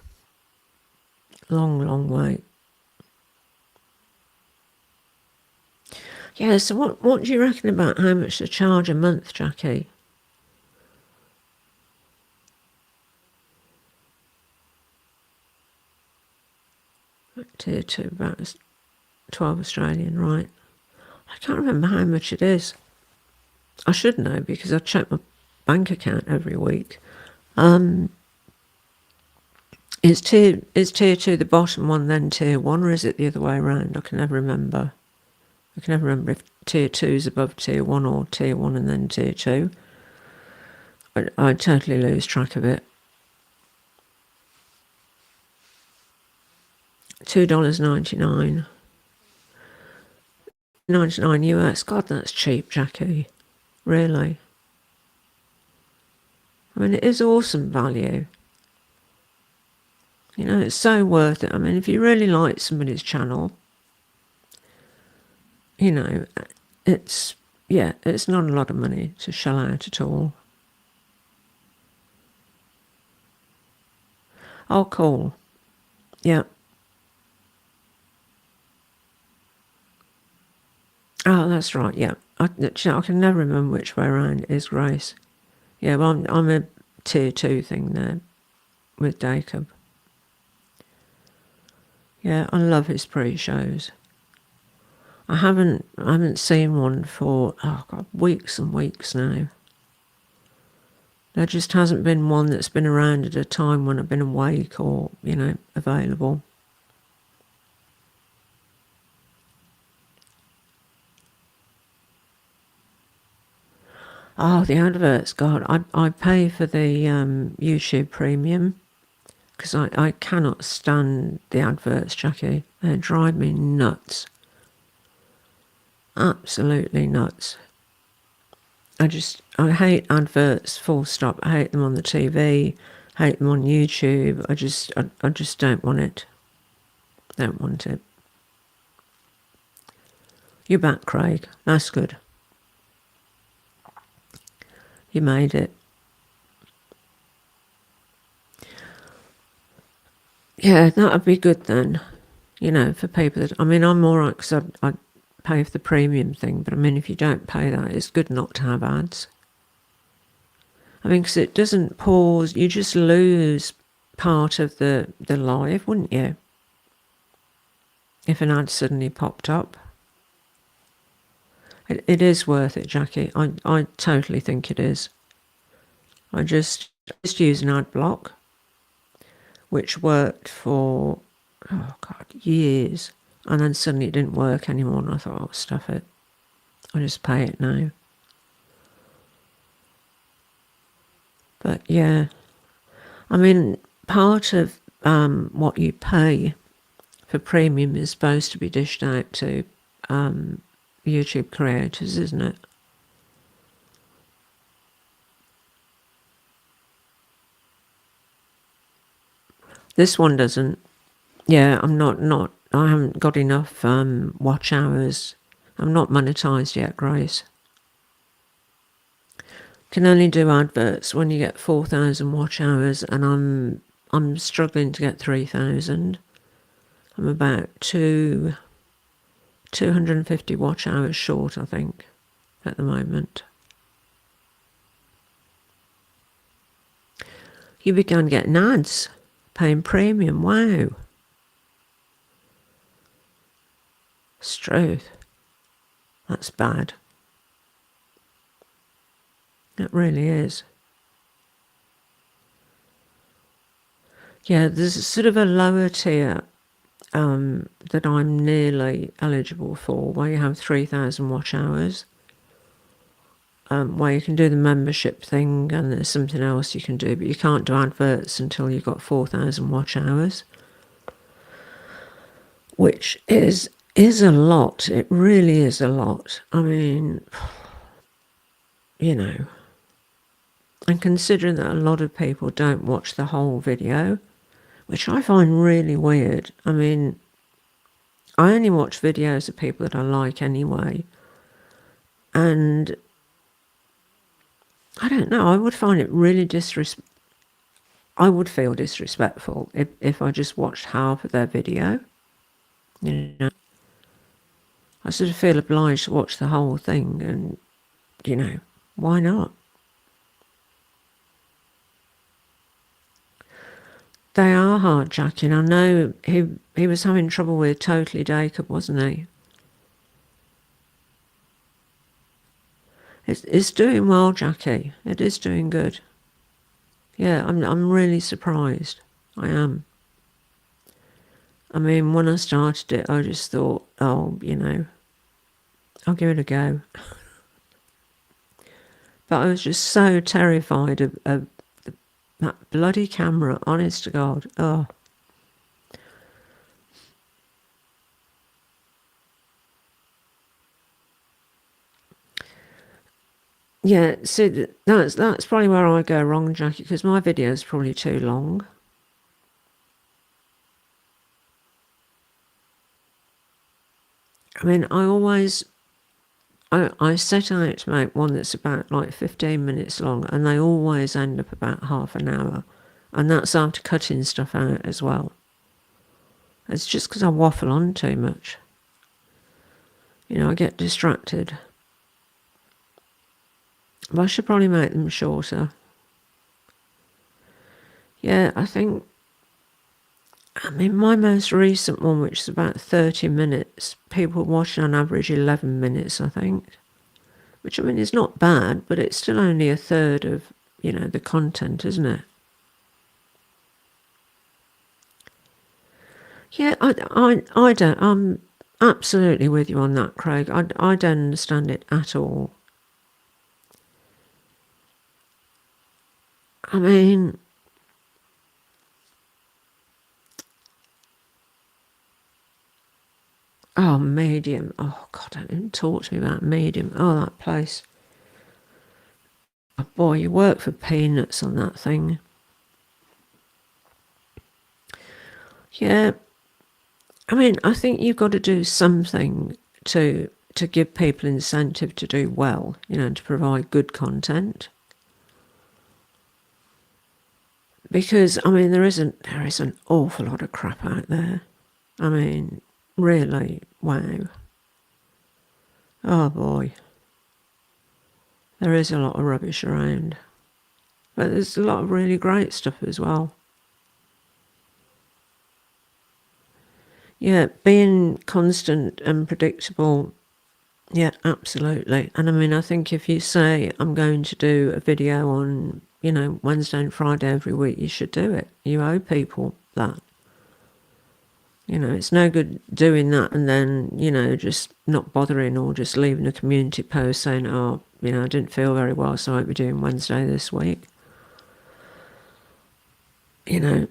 Long way. Yeah, so what do you reckon about how much to charge a month, Jackie? Tier 2, about 12 Australian, right? I can't remember how much it is. I should know because I check my bank account every week. Is tier 2 the bottom one, then tier 1, or is it the other way around? I can never remember. I can never remember if tier 2 is above tier 1 or tier 1 and then tier 2. I totally lose track of it. $2.99. 99 US. God, that's cheap, Jackie. Really. I mean, it is awesome value. You know, it's so worth it. I mean, if you really like somebody's channel, you know, it's not a lot of money to shell out at all. Oh, cool. Yeah. Oh, that's right. Yeah. I can never remember which way around it is, Grace. Yeah, well, I'm a tier 2 thing there with Jacob. Yeah, I love his pre-shows. I haven't seen one for weeks and weeks now. There just hasn't been one that's been around at a time when I've been awake or, you know, available. Oh, the adverts, God, I pay for the YouTube Premium because I cannot stand the adverts, Jackie. They drive me nuts. Absolutely nuts. I hate adverts, full stop. I hate them on the TV, hate them on YouTube. I just don't want it. Don't want it. You're back, Craig. That's good. You made it. Yeah, that would be good then. You know, for people that, I mean, I'm all right because I pay for the premium thing, but I mean, if you don't pay that, it's good not to have ads. I mean, because it doesn't pause, you just lose part of the live, wouldn't you? If an ad suddenly popped up. It is worth it, Jackie. I totally think it is. I just use an ad block, which worked for, years. And then suddenly it didn't work anymore, and I thought, oh, stuff it. I'll just pay it now. But yeah, I mean, part of what you pay for premium is supposed to be dished out to YouTube creators, isn't it? This one doesn't. Yeah, I haven't got enough watch hours. I'm not monetized yet, Grace. Can only do adverts when you get 4,000 watch hours, and I'm struggling to get 3,000. I'm about 250 watch hours short, I think, at the moment. You began getting ads, paying premium. Wow. Struth. That's bad. It really is. Yeah, there's sort of a lower tier that I'm nearly eligible for, where you have 3,000 watch hours, where you can do the membership thing, and there's something else you can do, but you can't do adverts until you've got 4,000 watch hours, which is a lot. It really is a lot. I mean, you know, and considering that a lot of people don't watch the whole video, which I find really weird. I mean, I only watch videos of people that I like anyway. And I don't know, I would find it really I would feel disrespectful if I just watched half of their video. You know, I sort of feel obliged to watch the whole thing, and, you know, why not? They are hard, Jackie, and I know he was having trouble with Totally Jacob, wasn't he? It's doing well, Jackie. It is doing good. Yeah, I'm really surprised. I am. I mean, when I started it, I just thought, oh, you know, I'll give it a go. But I was just so terrified of that bloody camera, honest to God. Oh. Yeah, see, that's probably where I go wrong, Jackie, because my video is probably too long. I mean, I set out to make one that's about like 15 minutes long, and they always end up about half an hour. And that's after cutting stuff out as well. It's just because I waffle on too much. You know, I get distracted. But I should probably make them shorter. Yeah, I mean, my most recent one, which is about 30 minutes, people watch on average 11 minutes, I think. Which, I mean, is not bad, but it's still only a third of, you know, the content, isn't it? Yeah, I don't, I'm absolutely with you on that, Craig. I don't understand it at all. I mean, oh, Medium. Oh, God, don't even talk to me about Medium. Oh, that place. Oh, boy, you work for peanuts on that thing. Yeah, I mean, I think you've got to do something to give people incentive to do well, you know, to provide good content. Because I mean, there is an awful lot of crap out there. I mean, really, wow. Oh boy, there is a lot of rubbish around, but there's a lot of really great stuff as well. Yeah, being constant and predictable. Yeah, absolutely. And I mean, I think if you say I'm going to do a video on, you know, Wednesday and Friday every week, you should do it. You owe people that. You know, it's no good doing that and then, you know, just not bothering or just leaving a community post saying, oh, you know, I didn't feel very well, so I won't be doing Wednesday this week. You know.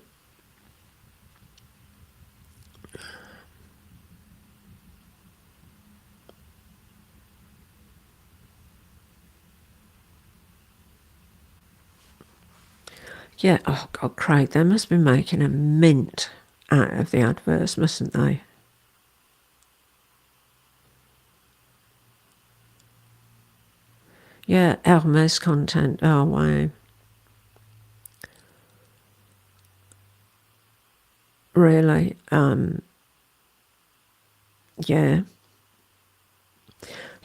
Yeah, oh God, Craig, they must be making a mint out of the adverts, mustn't they? Yeah, Hermes content. Oh, wow. Really? Yeah.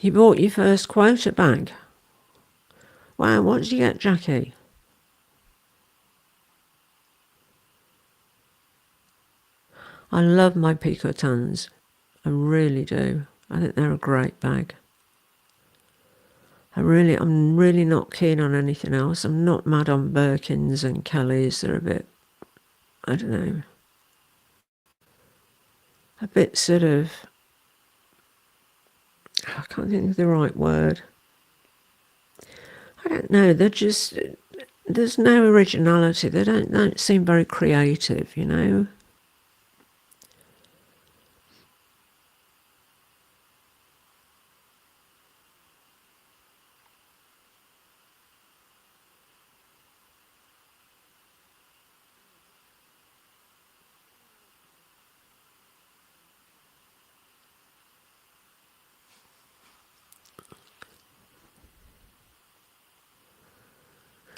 You bought your first quota bag. Wow, what did you get, Jackie? I love my picotans. I really do. I think they're a great bag. I'm really not keen on anything else. I'm not mad on Birkins and Kellys. They're a bit, I don't know, a bit sort of, I can't think of the right word. I don't know. They're just, there's no originality. They don't seem very creative, you know.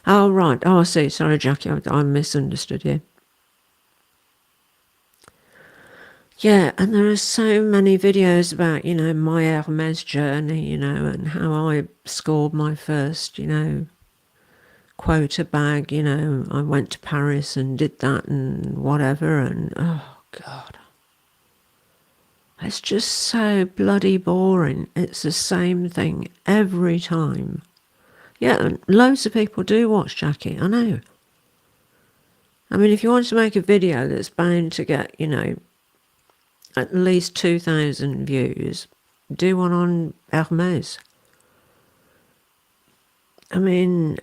Oh, right. Oh, I see. Sorry, Jackie. I misunderstood you. Yeah, and there are so many videos about, you know, my Hermes journey, you know, and how I scored my first, you know, quota bag, you know. I went to Paris and did that and whatever, and oh, God. It's just so bloody boring. It's the same thing every time. Yeah, and loads of people do watch Jackie, I know. I mean, if you want to make a video that's bound to get, you know, at least 2,000 views, do one on Hermes. I mean,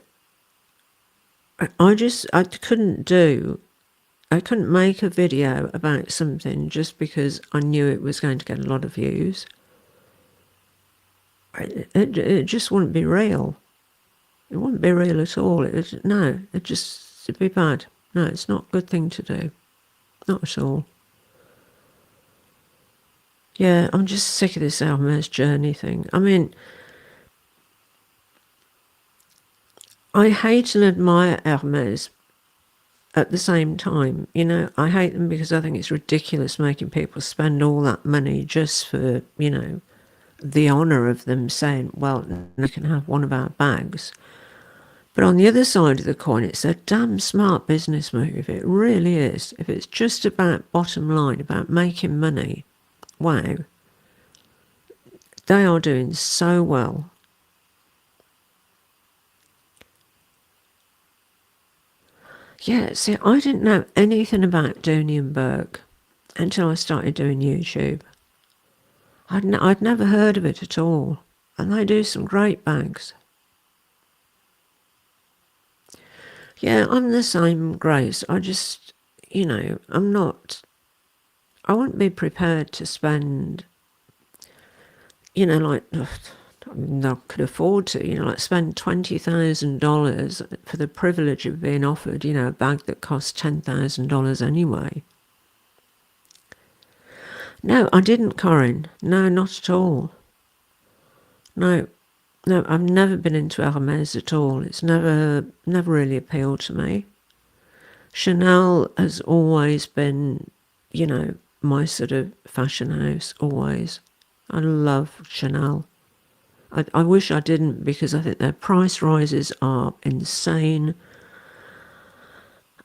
I couldn't make a video about something just because I knew it was going to get a lot of views. It just wouldn't be real. It wouldn't be real at all. It'd be bad. No, it's not a good thing to do. Not at all. Yeah, I'm just sick of this Hermes journey thing. I mean, I hate and admire Hermes at the same time. You know, I hate them because I think it's ridiculous making people spend all that money just for, the honour of them saying, well, you can have one of our bags. But on the other side of the coin, it's a damn smart business move. It really is. If it's just about bottom line, about making money, wow. They are doing so well. Yeah, see, I didn't know anything about Dooney and Burke until I started doing YouTube. I'd never heard of it at all. And they do some great bags. Yeah, I'm the same, Grace. I just, I'm not, I wouldn't be prepared to spend, like, I could afford to, like spend $20,000 for the privilege of being offered, a bag that costs $10,000 anyway. No, I didn't, Corinne. No, not at all. No, I've never been into Hermes at all. It's never really appealed to me. Chanel has always been, my sort of fashion house, always. I love Chanel. I wish I didn't, because I think their price rises are insane.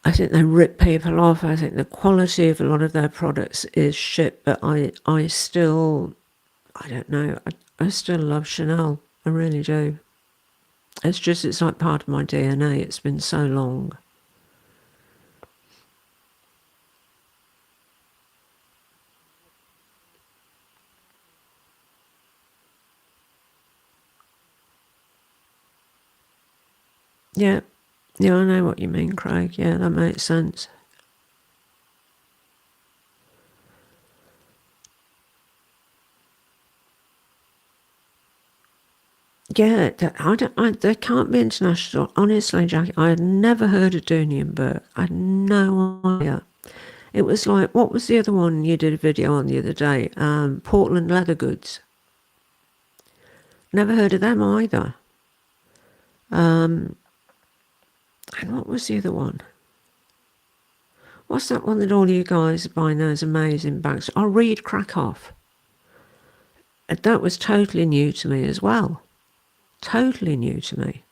I think they rip people off. I think the quality of a lot of their products is shit, but I don't know. I still love Chanel. I really do. It's like part of my DNA. It's been so long. Yeah, I know what you mean, Craig. Yeah, that makes sense. Yeah, they can't be international. Honestly, Jackie, I had never heard of Dooney and Burke. I had no idea. It was like, what was the other one you did a video on the other day? Portland Leather Goods. Never heard of them either. And what was the other one? What's that one that all you guys are buying those amazing bags? Oh, Reed Krakoff. That was totally new to me as well. Totally new to me.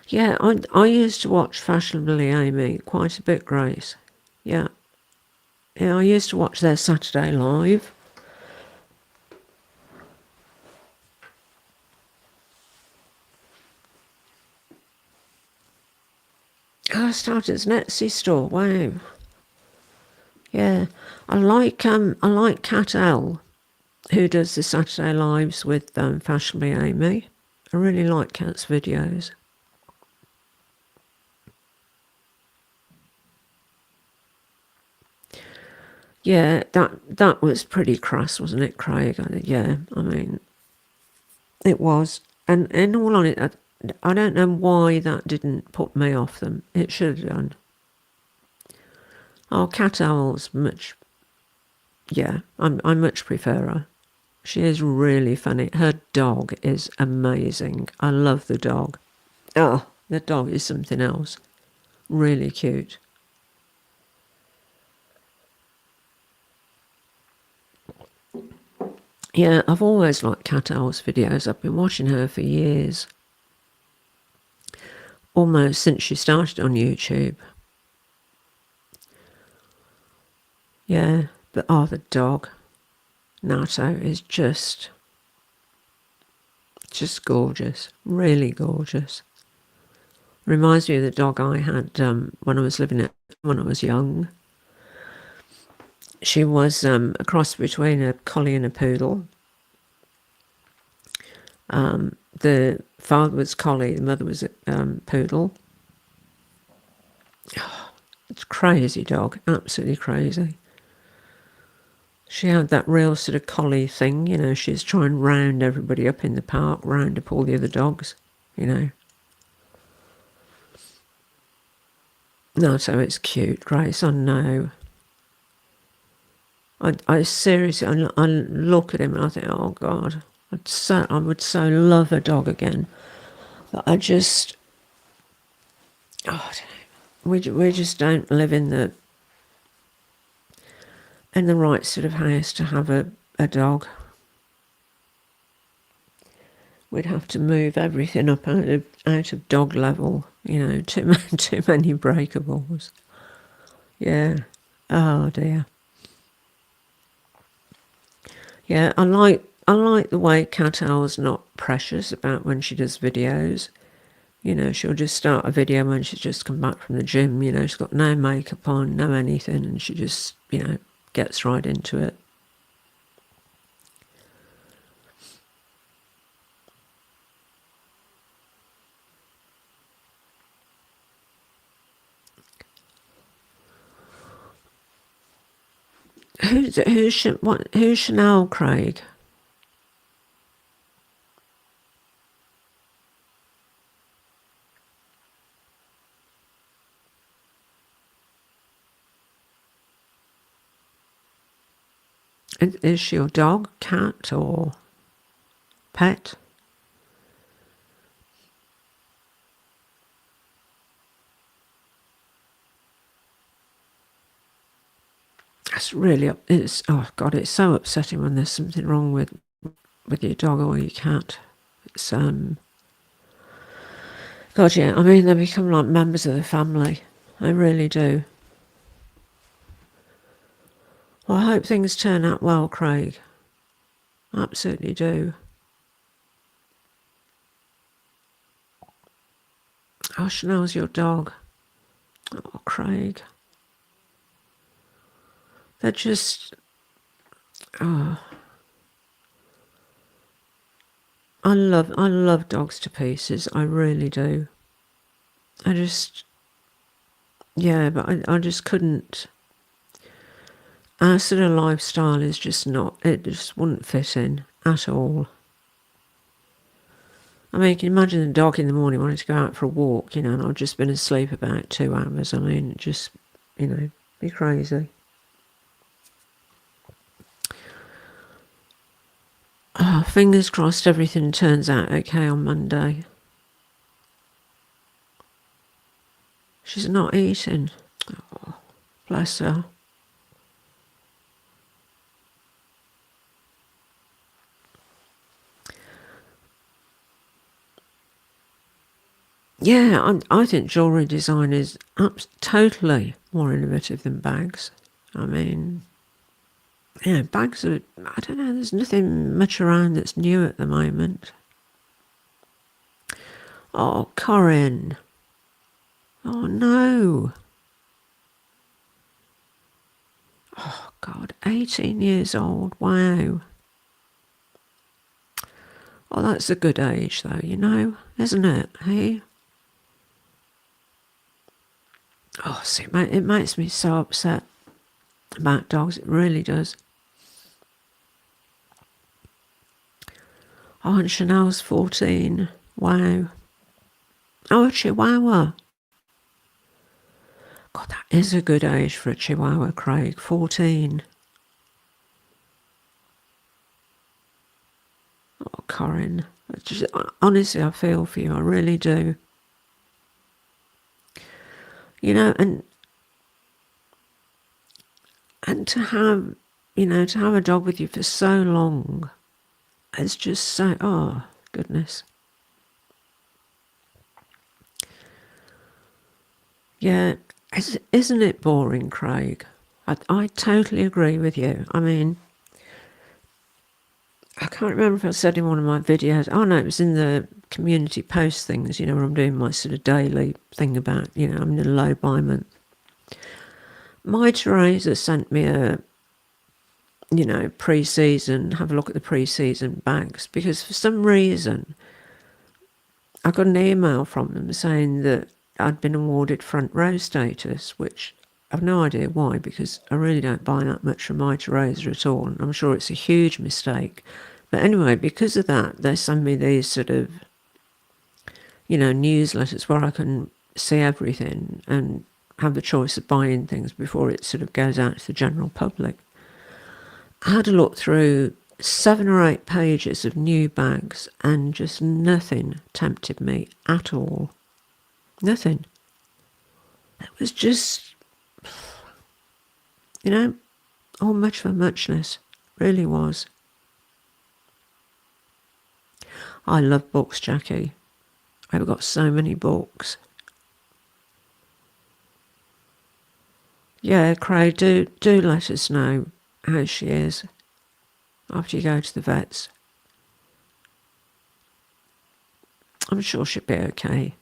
Yeah, I used to watch Fashionably Amy quite a bit, Grace. Yeah. Yeah, I used to watch their Saturday Live. I started as an Etsy store. Wow. Yeah, I like Kat L, who does the Saturday Lives with Fashionably Amy. I really like Kat's videos. Yeah, that was pretty crass, wasn't it, Craig? Yeah, I mean, it was. And in all honesty, I don't know why that didn't put me off them. It should have done. Oh, Cat Owl's much. Yeah, I much prefer her. She is really funny. Her dog is amazing. I love the dog. Oh, the dog is something else. Really cute. Yeah, I've always liked Cat Owl's videos. I've been watching her for years. Almost since she started on YouTube. Yeah, but oh, the dog, Nato, is just gorgeous. Really gorgeous. Reminds me of the dog I had when I was when I was young. She was a cross between a collie and a poodle. The father was collie, the mother was a poodle. It's crazy dog, absolutely crazy. She had that real sort of collie thing, you know, she's trying to round everybody up in the park, round up all the other dogs, you know. No, so it's cute, Grace, I know. I seriously, I look at him and I think, oh God, I would so love a dog again. But I just, oh, I don't know. We just don't live in the right sort of house to have a dog. We'd have to move everything up out of dog level, you know, too many breakables. Yeah. Oh dear. Yeah, I like the way Cat Owl's not precious about when she does videos. You know, she'll just start a video when she's just come back from the gym, you know, she's got no makeup on, no anything, and she just, you know, gets right into it. Who's Chanel, Craig? Is she your dog, cat, or pet? It's oh God, it's so upsetting when there's something wrong with your dog or your cat. It's God, yeah, I mean, they become like members of the family. They really do. Well, I hope things turn out well, Craig. I absolutely do. Oh, Chanel's your dog. Oh, Craig. They're just... Oh. I love dogs to pieces. I really do. I just... Yeah, but I just couldn't... Our sort of lifestyle is just not... It just wouldn't fit in at all. I mean, you can imagine the dog in the morning wanting to go out for a walk, you know, and I've just been asleep about 2 hours. I mean, just, you know, be crazy. Oh, fingers crossed everything turns out okay on Monday. She's not eating. Oh, bless her. Yeah, I think jewellery design is totally more innovative than bags. I mean, yeah, bags are, I don't know, there's nothing much around that's new at the moment. Oh, Corinne. Oh, no. Oh, God, 18 years old. Wow. Oh, that's a good age, though, you know, isn't it? Hey? Oh, see, it makes me so upset about dogs. It really does. Oh, and Chanel's 14. Wow. Oh, a Chihuahua. God, that is a good age for a Chihuahua, Craig. 14. Oh, Corinne. Honestly, I feel for you. I really do. You know, and to have, you know, to have a dog with you for so long, it's just so, oh, goodness. Yeah, isn't it boring, Craig? I totally agree with you. I mean, I can't remember if I said in one of my videos. Oh no, it was in the community post things, you know, where I'm doing my sort of daily thing about, you know, I'm in a low buy month. My Teresa sent me a, you know, pre-season, have a look at the pre-season bags, because for some reason I got an email from them saying that I'd been awarded front row status, which I've no idea why, because I really don't buy that much from Mitre Razor at all, and I'm sure it's a huge mistake. But anyway, because of that, they send me these sort of, newsletters where I can see everything and have the choice of buying things before it sort of goes out to the general public. I had a look through 7 or 8 pages of new bags and just nothing tempted me at all. Nothing. It was just, all much for muchness. Really was. I love books, Jackie. I've got so many books. Yeah, Craig, do let us know how she is after you go to the vets. I'm sure she'll be okay.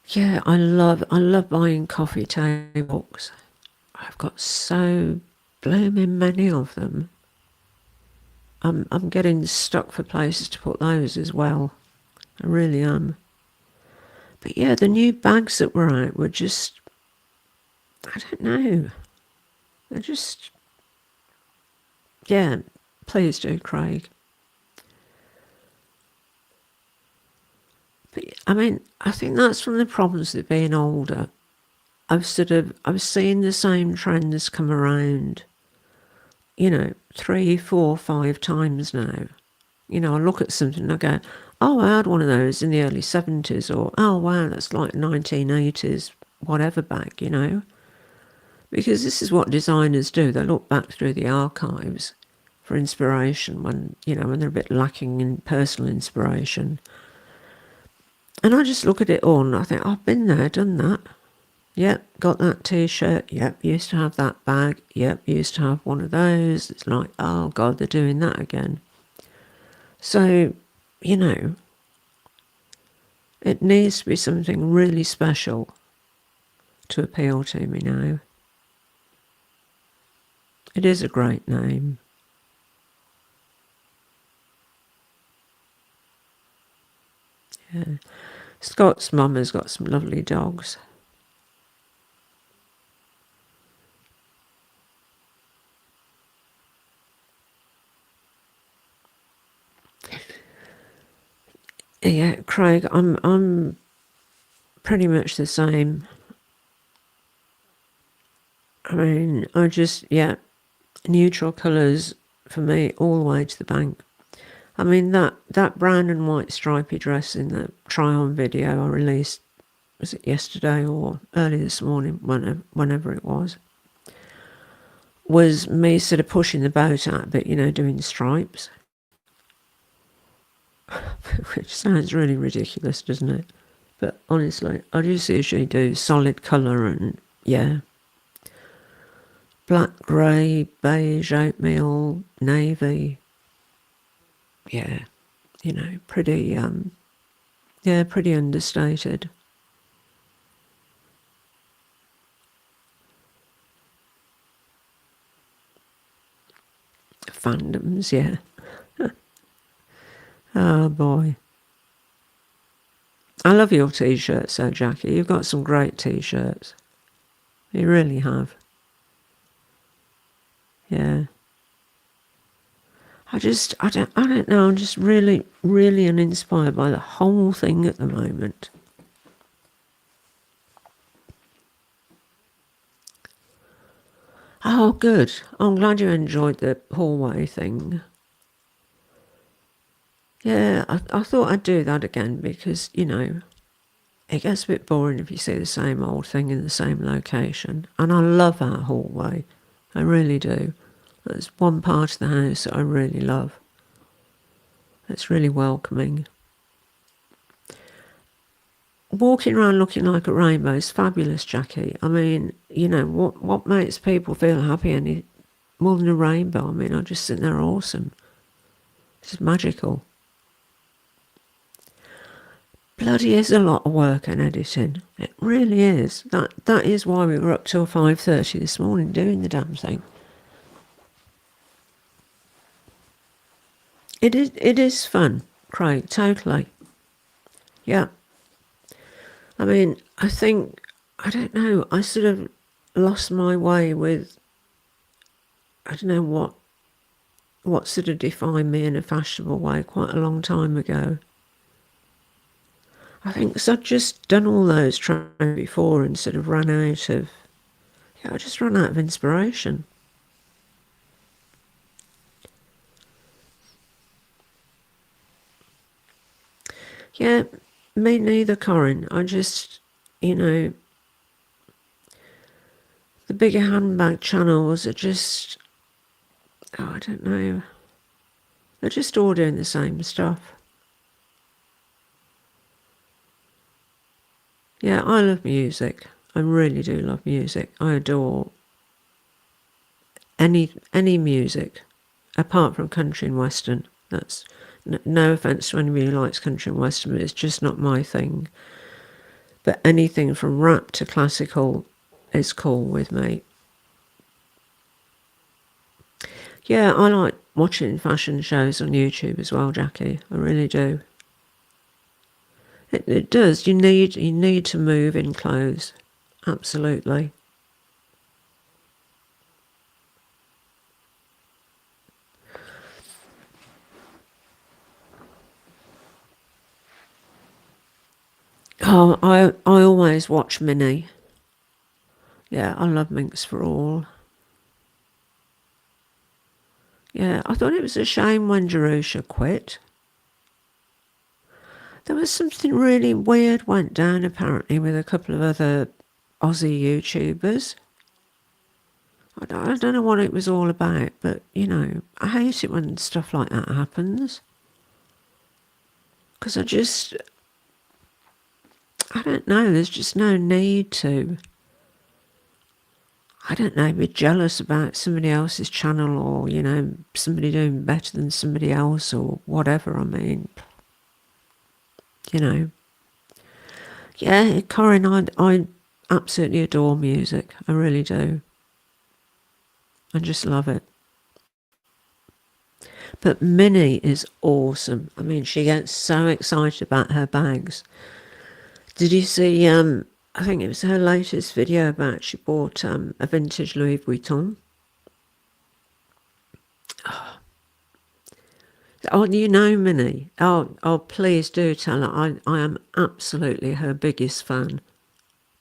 Yeah, I love buying coffee table books. I've got so blooming many of them. I'm getting stuck for places to put those as well. I really am. But yeah, the new bags that were out were just, I don't know. They're just, yeah, please do, Craig. But I mean, I think that's one of the problems with being older. I've seen the same trends come around, 3, 4, 5 times now. I look at something and I go, oh, I had one of those in the early 70s, or, oh, wow, that's like 1980s, whatever bag, Because this is what designers do. They look back through the archives for inspiration when they're a bit lacking in personal inspiration. And I just look at it all and I think, I've been there, done that. Yep, got that t-shirt. Yep, used to have that bag. Yep, used to have one of those. It's like, oh God, they're doing that again. So, it needs to be something really special to appeal to me now. It is a great name. Yeah. Scott's mum has got some lovely dogs. Yeah, Craig, I'm pretty much the same. I mean, neutral colours for me all the way to the bank. I mean, that brown and white stripy dress in the try-on video I released, was it yesterday or early this morning, whenever it was me sort of pushing the boat out a bit, doing stripes. Which sounds really ridiculous, doesn't it? But honestly, I just usually do solid colour and, yeah. Black, grey, beige, oatmeal, navy. Yeah, pretty, pretty understated. Fandoms, yeah. Oh boy. I love your t-shirts though, Jackie. You've got some great t-shirts. You really have. Yeah. I don't know. I'm just really, really uninspired by the whole thing at the moment. Oh, good. I'm glad you enjoyed the hallway thing. Yeah, I thought I'd do that again because, it gets a bit boring if you see the same old thing in the same location. And I love our hallway. I really do. There's one part of the house that I really love. It's really welcoming. Walking around looking like a rainbow is fabulous, Jackie. I mean, what makes people feel happy any more than a rainbow? I mean, I just think they're awesome. It's magical. Bloody is a lot of work and editing. It really is. That is why we were up till 5:30 this morning doing the damn thing. It is fun, Craig, totally. Yeah. I mean, I think, I don't know, I sort of lost my way with, I don't know what sort of defined me in a fashionable way quite a long time ago. I think because I'd just done all those trends before and sort of ran out of, yeah, I just ran out of inspiration. Yeah, me neither, Corin. I just, you know, the bigger handbag channels are just, oh, I don't know, they're just all doing the same stuff. Yeah, I love music. I really do love music. I adore any music, apart from country and western. That's no offence to anybody who likes country and western, but it's just not my thing. But anything from rap to classical is cool with me. Yeah, I like watching fashion shows on YouTube as well, Jackie. I really do. It does. You need to move in clothes. Absolutely. Oh, I always watch Minnie. Yeah, I love Minx for All. Yeah, I thought it was a shame when Jerusha quit. There was something really weird went down apparently with a couple of other Aussie YouTubers. I don't know what it was all about, but you know, I hate it when stuff like that happens. Because I don't know, there's just no need to, I don't know, be jealous about somebody else's channel or, you know, somebody doing better than somebody else or whatever. I mean, you know. Yeah, Corinne, I absolutely adore music. I really do. I just love it. But Minnie is awesome. I mean, she gets so excited about her bags. Did you see, I think it was her latest video about she bought a vintage Louis Vuitton. Oh, you know Minnie. Oh, please do tell her. I am absolutely her biggest fan.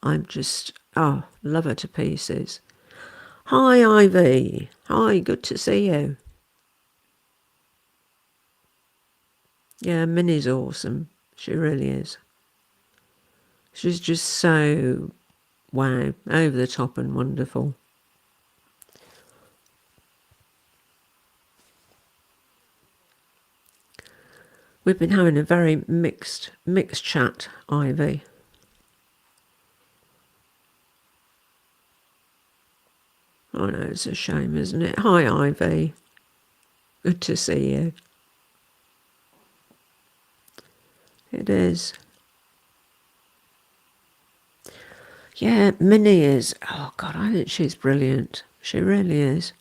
I'm just, oh, love her to pieces. Hi, Ivy. Hi, good to see you. Yeah, Minnie's awesome. She really is. She's just so, wow, over the top and wonderful. We've been having a very mixed chat, Ivy. I know, it's a shame, isn't it? Hi, Ivy. Good to see you. It is. Yeah, Minnie is. Oh, God, I think she's brilliant. She really is.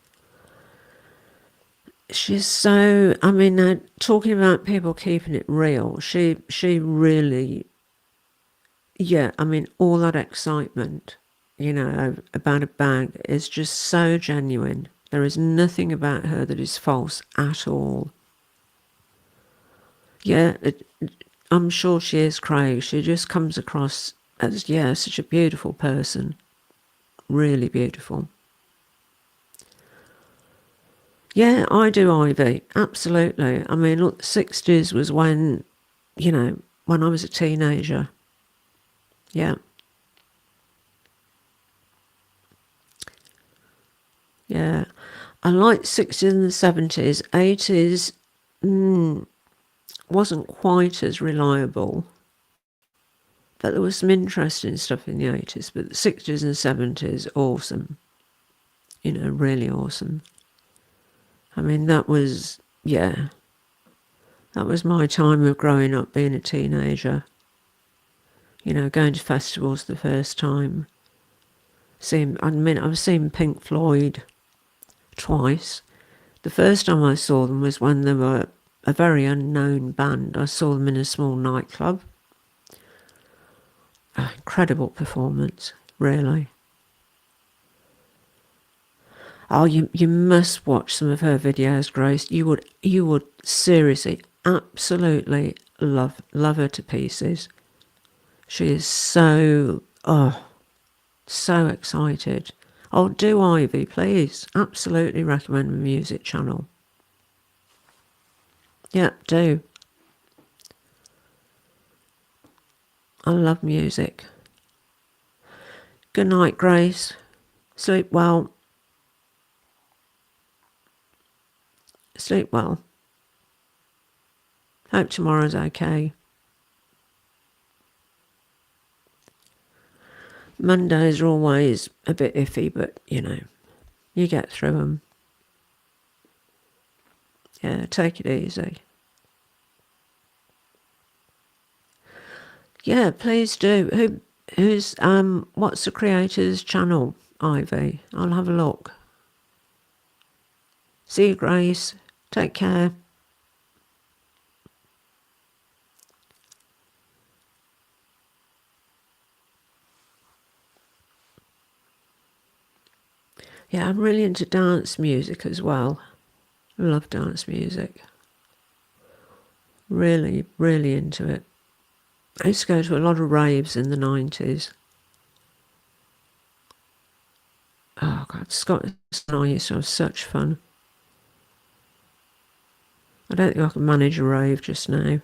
She's so, I mean, talking about people keeping it real, she really, yeah, I mean, all that excitement, you know, about a bag is just so genuine. There is nothing about her that is false at all. Yeah, I'm sure she is, Craig. She just comes across as, yeah, such a beautiful person. Really beautiful. Yeah, I do, Ivy. Absolutely. I mean, look, the 60s was when, you know, when I was a teenager. Yeah. Yeah. I liked 60s and the 70s. 80s wasn't quite as reliable. But there was some interesting stuff in the 80s. But the 60s and 70s, awesome. You know, really awesome. I mean, that was, yeah, that was my time of growing up, being a teenager. You know, going to festivals the first time. I've seen Pink Floyd twice. The first time I saw them was when they were a very unknown band. I saw them in a small nightclub. incredible performance, really. Oh, you must watch some of her videos, Grace. You would seriously, absolutely love her to pieces. She is so excited. Oh, do Ivy, please. Absolutely recommend my music channel. Yeah, do. I love music. Good night, Grace. Sleep well. Sleep well. Hope tomorrow's okay. Mondays are always a bit iffy, but you know, you get through them. Yeah, take it easy. Yeah, please do. Who's what's the creator's channel, Ivy? I'll have a look. See you, Grace. Take care. Yeah, I'm really into dance music as well. I love dance music. Really, really into it. I used to go to a lot of raves in the 90s. Oh God, Scott and I used to have such fun. I don't think I can manage a rave just now.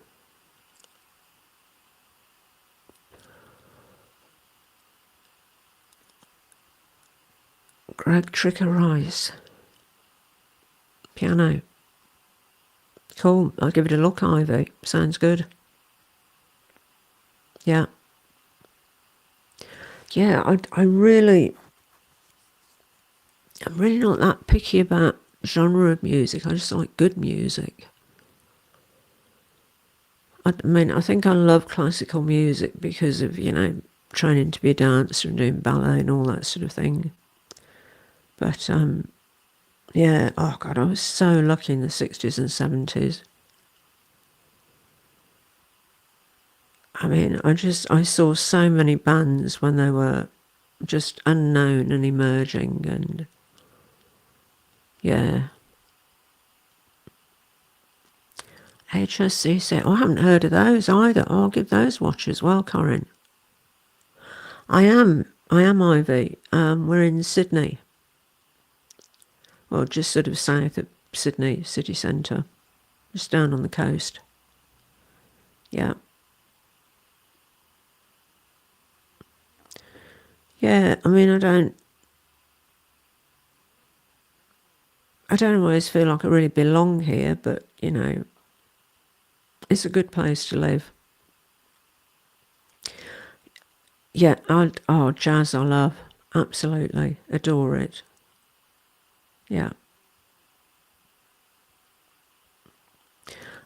Greg Tricker Rice. Piano. Cool. I'll give it a look, Ivy. Sounds good. Yeah. Yeah, I'm really not that picky about genre of music. I just like good music. I mean, I think I love classical music because of, training to be a dancer and doing ballet and all that sort of thing. But, yeah, oh God, I was so lucky in the 60s and 70s. I mean, I saw so many bands when they were just unknown and emerging, and yeah. HSCC, I haven't heard of those either. I'll give those a watch as well, Corinne. I am Ivy. We're in Sydney. Well, just sort of south of Sydney city centre, just down on the coast. Yeah. Yeah, I mean, I don't always feel like I really belong here, but, it's a good place to live. Yeah, jazz I love. Absolutely. Adore it. Yeah.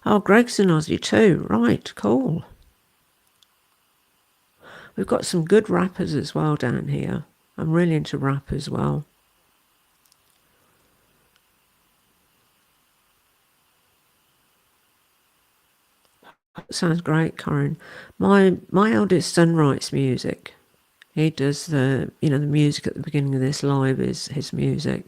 Oh, Greg's an Aussie too. Right, cool. We've got some good rappers as well down here. I'm really into rap as well. Sounds great, Corinne. My eldest son writes music. He does the music at the beginning of this live is his music.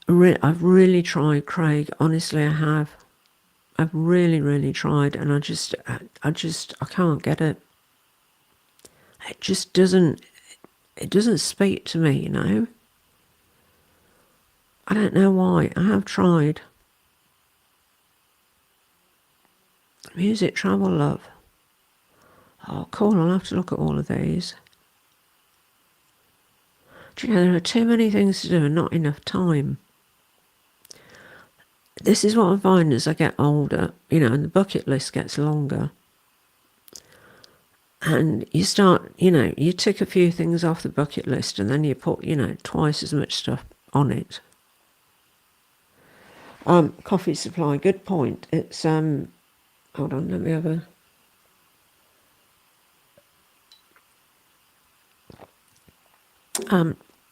I've really tried, Craig. Honestly, I have. I've really, really tried, and I can't get it. It just doesn't. It doesn't speak to me, I don't know why. I have tried. Music travel love. Oh, cool. I'll have to look at all of these. Do you know, there are too many things to do and not enough time. This is what I find as I get older, and the bucket list gets longer. And you start, you tick a few things off the bucket list and then you put, twice as much stuff on it. Coffee supply, good point. It's, hold on, let me have a...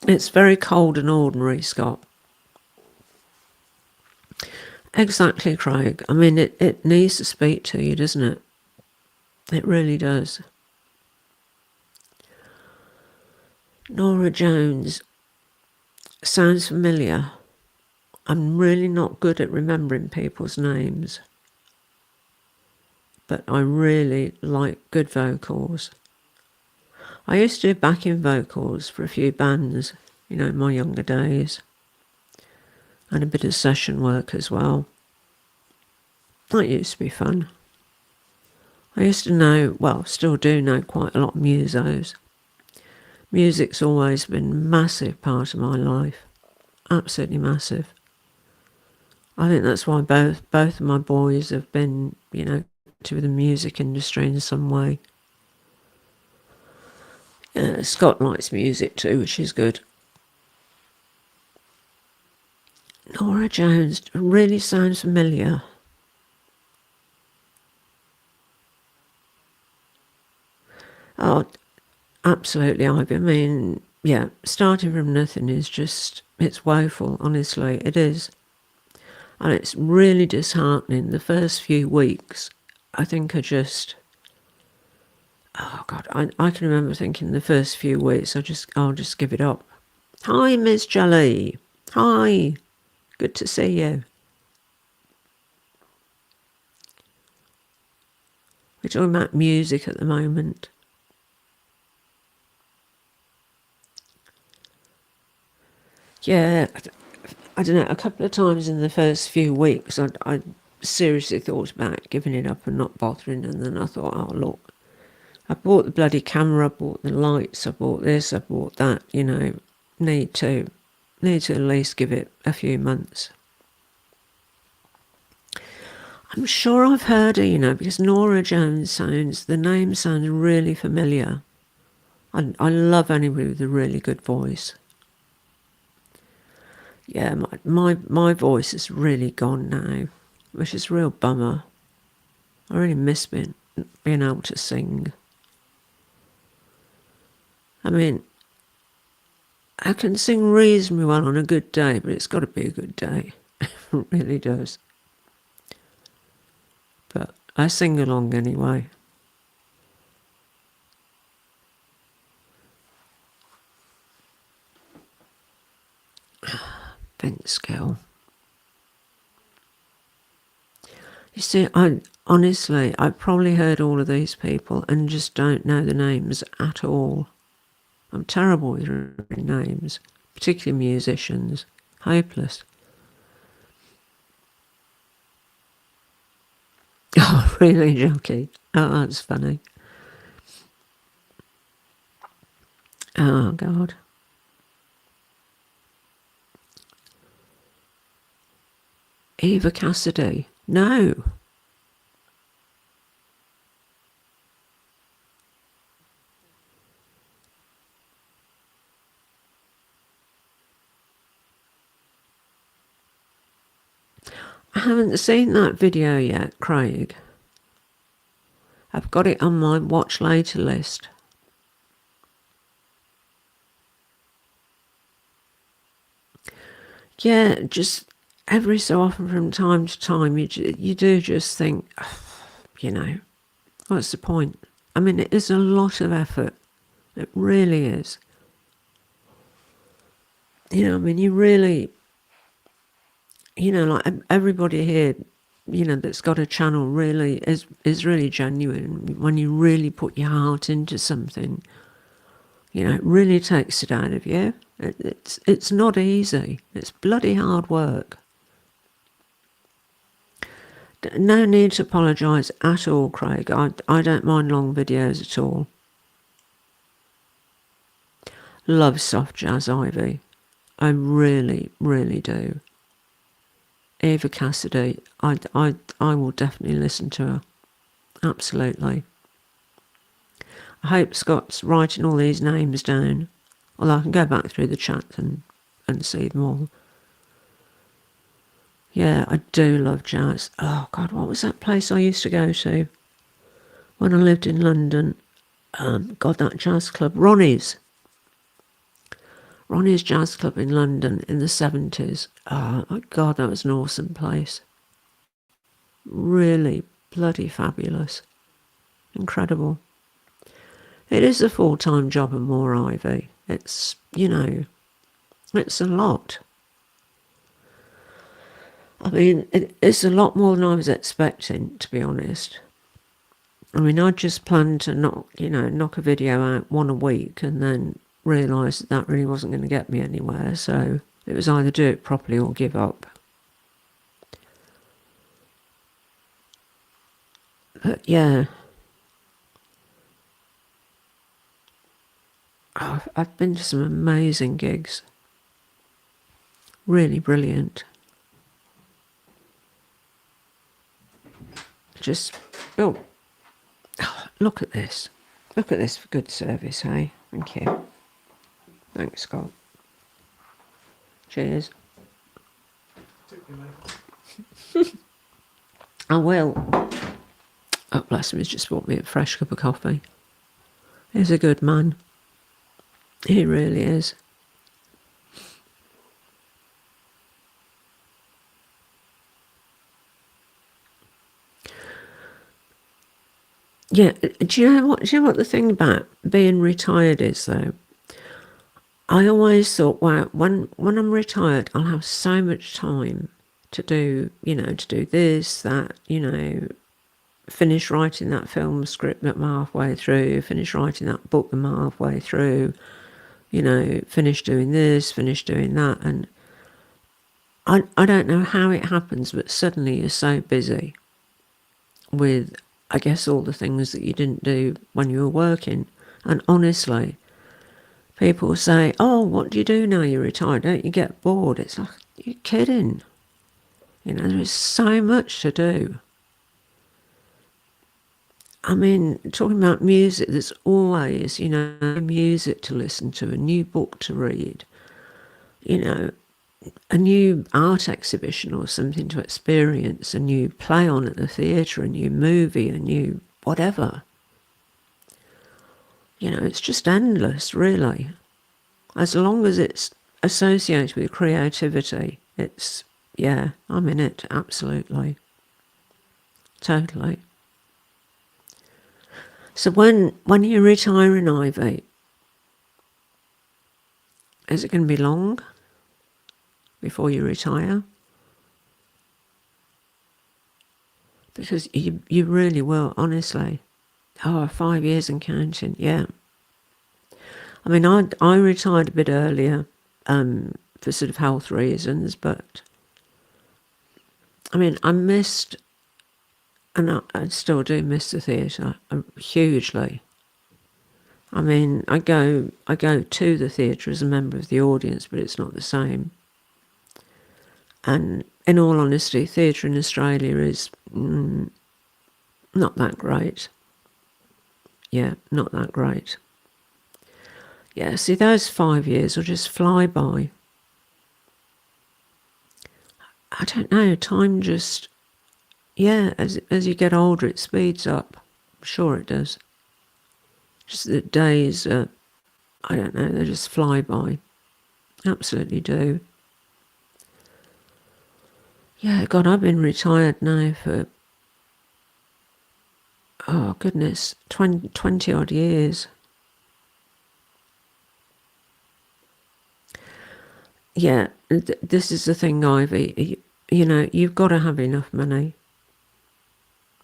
it's very cold and ordinary, Scott. Exactly, Craig. I mean, it needs to speak to you, doesn't it? It really does. Nora Jones sounds familiar. I'm really not good at remembering people's names, but I really like good vocals. I used to do backing vocals for a few bands, in my younger days, and a bit of session work as well. That used to be fun. I used to know, well, still do know quite a lot of musos. Music's always been a massive part of my life. Absolutely massive. I think that's why both of my boys have been, to the music industry in some way. Scott likes music too, which is good. Nora Jones really sounds familiar. Oh, absolutely, Ivy. I mean, yeah, starting from nothing is just, it's woeful, honestly, it is. And it's really disheartening. The first few weeks, I think are just, oh God, I can remember thinking the first few weeks, I'll just give it up. Hi, Miss Jelly. Hi, good to see you. We're talking about music at the moment. Yeah, I don't know, a couple of times in the first few weeks, I seriously thought about giving it up and not bothering, and then I thought, oh, look, I bought the bloody camera, I bought the lights, I bought this, I bought that, need to at least give it a few months. I'm sure I've heard her, because Nora Jones the name sounds really familiar. I love anybody with a really good voice. Yeah, my voice is really gone now, which is a real bummer. I really miss being able to sing. I mean, I can sing reasonably well on a good day, but it's got to be a good day. It really does. But I sing along anyway. Vince Gill. You see, honestly, I've probably heard all of these people and just don't know the names at all. I'm terrible with remembering names, particularly musicians. Hopeless. Oh, really, Jockey? Oh, that's funny. Oh, God. Eva Cassidy. No. I haven't seen that video yet, Craig. I've got it on my watch later list. Yeah, just every so often from time to time, you do just think, what's the point? I mean, it is a lot of effort. It really is. I mean, you really, like everybody here, that's got a channel really is really genuine. When you really put your heart into something, it really takes it out of you. It's not easy. It's bloody hard work. No need to apologise at all, Craig. I don't mind long videos at all. Love soft jazz, Ivy. I really, really do. Eva Cassidy, I will definitely listen to her. Absolutely. I hope Scott's writing all these names down. Although I can go back through the chat and see them all. Yeah, I do love jazz. Oh, God, what was that place I used to go to when I lived in London? God, that jazz club. Ronnie's Jazz Club in London in the 70s. Oh, my God, that was an awesome place. Really bloody fabulous. Incredible. It is a full-time job and more, Ivy. It's, it's a lot. I mean, it's a lot more than I was expecting, to be honest. I mean, I just planned to knock a video out one a week and then realised that really wasn't going to get me anywhere. So it was either do it properly or give up. But yeah, I've been to some amazing gigs. Really brilliant. Just, look at this. Look at this for good service, hey? Thank you. Thanks, Scott. Cheers. I will. Oh, bless him, he's just bought me a fresh cup of coffee. He's a good man. He really is. Yeah, do you know what the thing about being retired is, though? I always thought, wow, when I'm retired, I'll have so much time to do, to do this, that, finish writing that film script that I'm halfway through, finish writing that book I'm halfway through, finish doing this, finish doing that. And I don't know how it happens, but suddenly you're so busy with, I guess, all the things that you didn't do when you were working. And honestly, people say, oh, what do you do now you're retired? Don't you get bored? It's like, you're kidding. There is so much to do. I mean, talking about music, there's always, music to listen to, a new book to read, a new art exhibition or something to experience, a new play on at the theatre, a new movie, a new whatever. It's just endless, really. As long as it's associated with creativity, I'm in it, absolutely. Totally. So when you're retiring, Ivy, is it going to be long before you retire? Because you really will, honestly. 5 years and counting, yeah. I mean, I retired a bit earlier for sort of health reasons, but I mean, I missed, and I still do miss the theatre hugely. I mean, I go to the theatre as a member of the audience, but it's not the same. And in all honesty, theatre in Australia is not that great. Yeah, not that great. Yeah, see, those 5 years will just fly by. I don't know, time just, as you get older, it speeds up. I'm sure it does. Just the days, I don't know, they just fly by. Absolutely do. Yeah, God, I've been retired now for, oh goodness, 20 odd years. Yeah, this is the thing, Ivy. You've got to have enough money.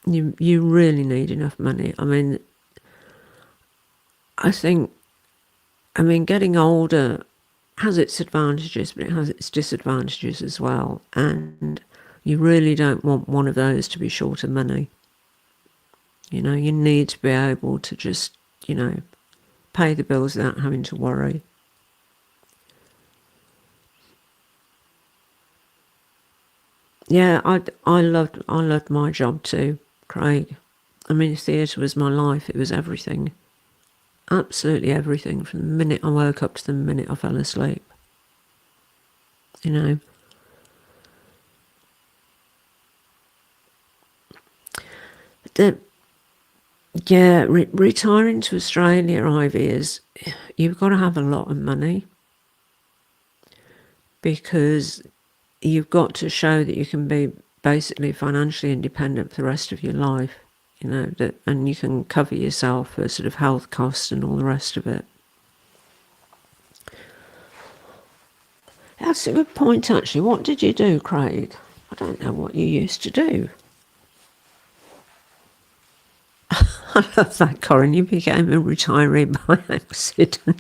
You really need enough money. I mean, getting older has its advantages, but it has its disadvantages as well. And you really don't want one of those to be short of money. You need to be able to just, pay the bills without having to worry. Yeah, I loved my job too, Craig. I mean, theatre was my life. It was everything. Absolutely everything, from the minute I woke up to the minute I fell asleep. Retiring to Australia, Ivy, is you've got to have a lot of money, because you've got to show that you can be basically financially independent for the rest of your life, you know, and you can cover yourself for sort of health costs and all the rest of it. That's a good point, actually. What did you do, Craig? I don't know what you used to do. I love that, Corinne. You became a retiree by accident.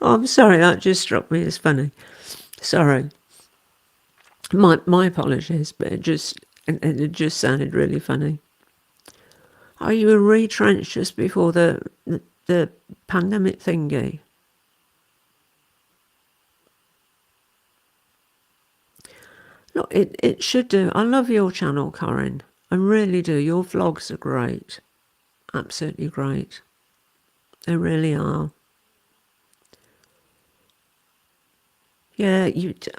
Oh, I'm sorry, that just struck me as funny. Sorry. My apologies, but it just sounded really funny. Oh, you were retrenched just before the pandemic thingy. Look, it should do. I love your channel, Corinne. I really do. Your vlogs are great. Absolutely great. They really are. Yeah,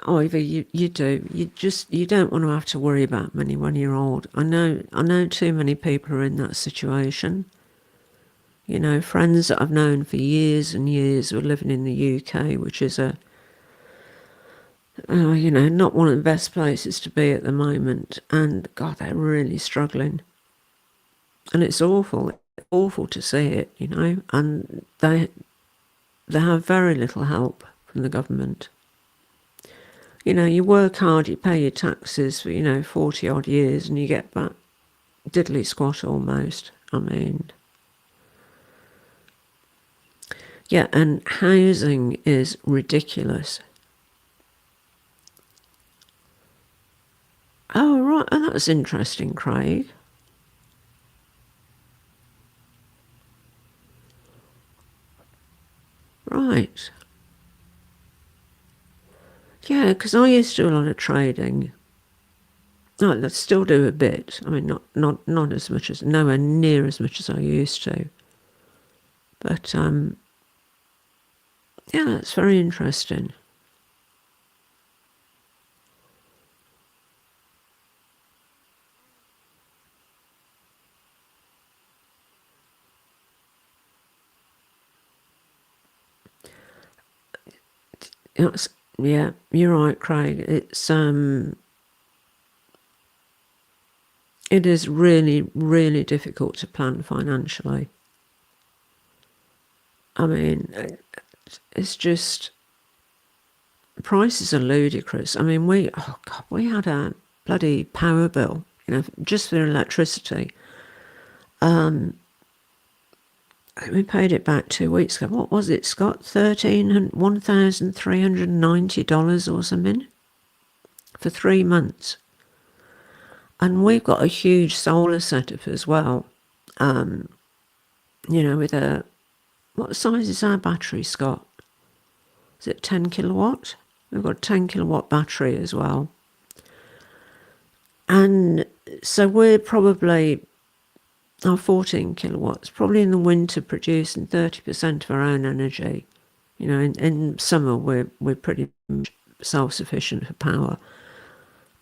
Ivy, you do. You don't want to have to worry about money when you're old. I know too many people are in that situation. You know, friends that I've known for years and years who are living in the UK, which is you know, not one of the best places to be at the moment. And God, they're really struggling. And it's awful to see it, you know. And they have very little help from the government. You know, you work hard, you pay your taxes for, you know, 40 odd years and you get back diddly squat almost. I mean, yeah, and housing is ridiculous. Oh, right. Oh, that's interesting, Craig. Right. Yeah, because I used to do a lot of trading. I still do a bit. I mean, not as much as, nowhere near as much as I used to. But, yeah, that's very interesting. Yeah, you're right, Craig. It is really, really difficult to plan financially. I mean, it's just, prices are ludicrous. I mean, we had a bloody power bill, you know, just for electricity. We paid it back 2 weeks ago. What was it, Scott? $1,390 or something for 3 months. And we've got a huge solar setup as well. You know, with what size is our battery, Scott? Is it 10 kilowatt? We've got a 10 kilowatt battery as well. And so we're probably, 14 kilowatts, probably in the winter producing 30% of our own energy. You know, in summer we're pretty much self-sufficient for power.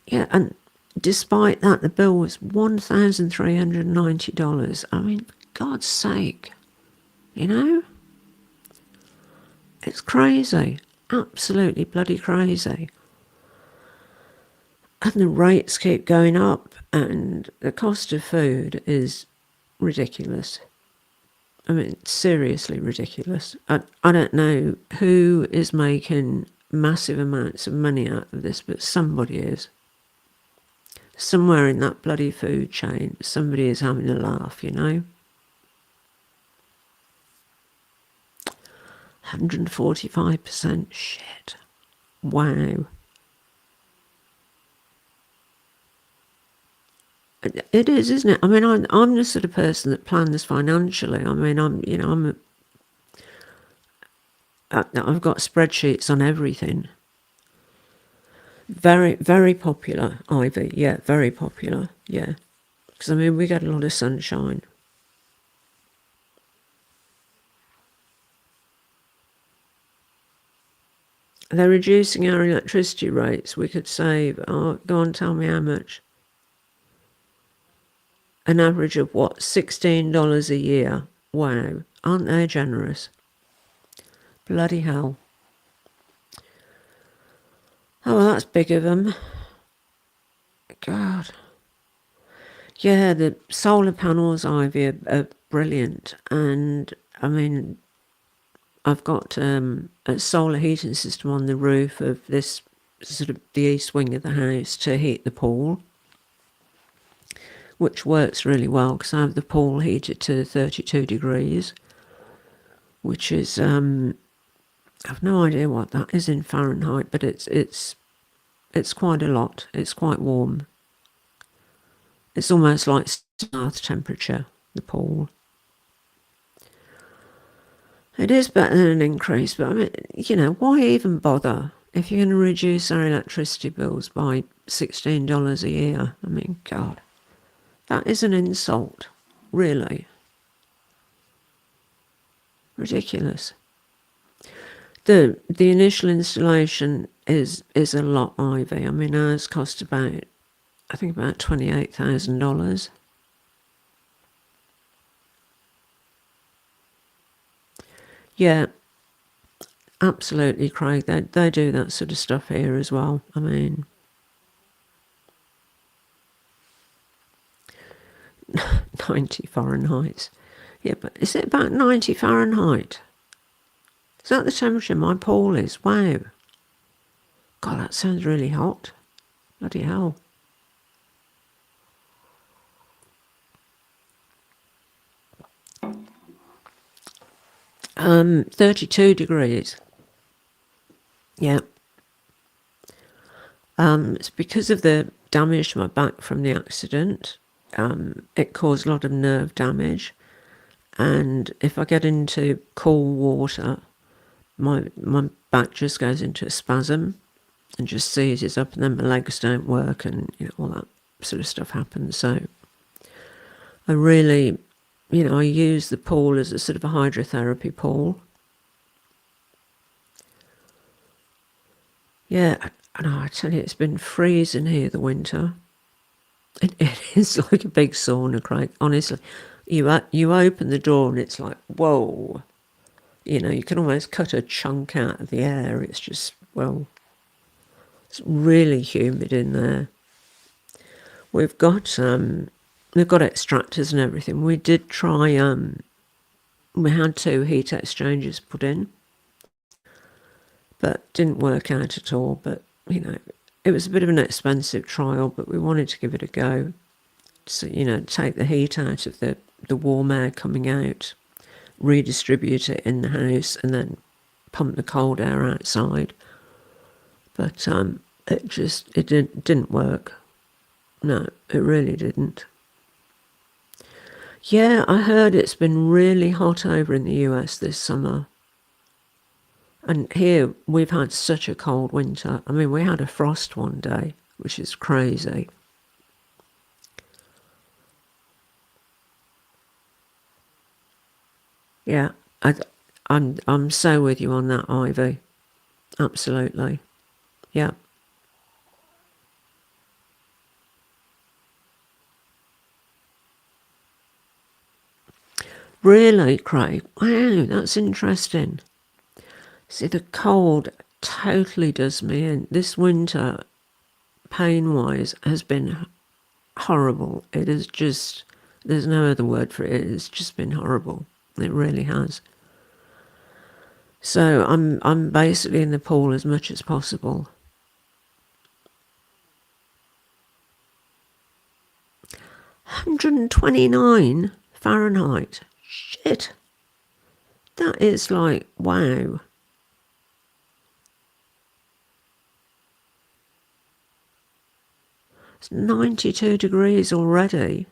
Yeah, and despite that, the bill was $1,390. I mean, for God's sake, you know? It's crazy. Absolutely bloody crazy. And the rates keep going up, and the cost of food is ridiculous. I mean, seriously ridiculous. I don't know who is making massive amounts of money out of this, but somebody is. Somewhere in that bloody food chain, somebody is having a laugh, you know? 145%. Shit. Wow. It is, isn't it? I mean, I'm the sort of person that plans financially. I mean, I've got spreadsheets on everything. Very, very popular, Ivy. Yeah, very popular. Yeah. Because, I mean, we get a lot of sunshine. They're reducing our electricity rates. We could save, go on, tell me how much. An average of what? $16 a year. Wow. Aren't they generous? Bloody hell. Oh, well, that's big of them. God. Yeah, the solar panels, Ivy, are brilliant. And I mean, I've got a solar heating system on the roof of this sort of the east wing of the house to heat the pool, which works really well because I have the pool heated to 32 degrees, which is I've no idea what that is in Fahrenheit, but it's quite a lot. It's quite warm. It's almost like bath temperature, the pool. It is better than an increase, but I mean, you know, why even bother if you're going to reduce our electricity bills by $16 a year? I mean, God, that is an insult, really. Ridiculous. The initial installation is a lot, Ivy. I mean, ours cost about $28,000. Yeah, absolutely, Craig. They do that sort of stuff here as well. I mean, 90 Fahrenheit. Yeah, but is it about 90 Fahrenheit? Is that the temperature my pool is? Wow. God, that sounds really hot. Bloody hell. 32 degrees. Yeah. It's because of the damage to my back from the accident. It caused a lot of nerve damage. And if I get into cool water, my back just goes into a spasm and just seizes up, and then my legs don't work, and you know, all that sort of stuff happens. So I really, you know, I use the pool as a sort of a hydrotherapy pool. Yeah, and I tell you, it's been freezing here the winter. It is like a big sauna, Craig. Honestly, you open the door and it's like, whoa. You know, you can almost cut a chunk out of the air. It's just, well, it's really humid in there. We've got extractors and everything. We did try, we had 2 heat exchangers put in, but didn't work out at all. But, you know, it was a bit of an expensive trial, but we wanted to give it a go. So, you know, take the heat out of the warm air coming out, redistribute it in the house, and then pump the cold air outside. But it didn't work. No, it really didn't. Yeah, I heard it's been really hot over in the US this summer. And here we've had such a cold winter. I mean, we had a frost one day, which is crazy. Yeah, I'm so with you on that, Ivy. Absolutely. Yeah. Really, Craig? Wow, that's interesting. See, the cold totally does me in. This winter, pain-wise, has been horrible. It is just, there's no other word for it. It's just been horrible. It really has. So I'm basically in the pool as much as possible. 129 Fahrenheit. Shit. That is like, wow. It's 92 degrees already.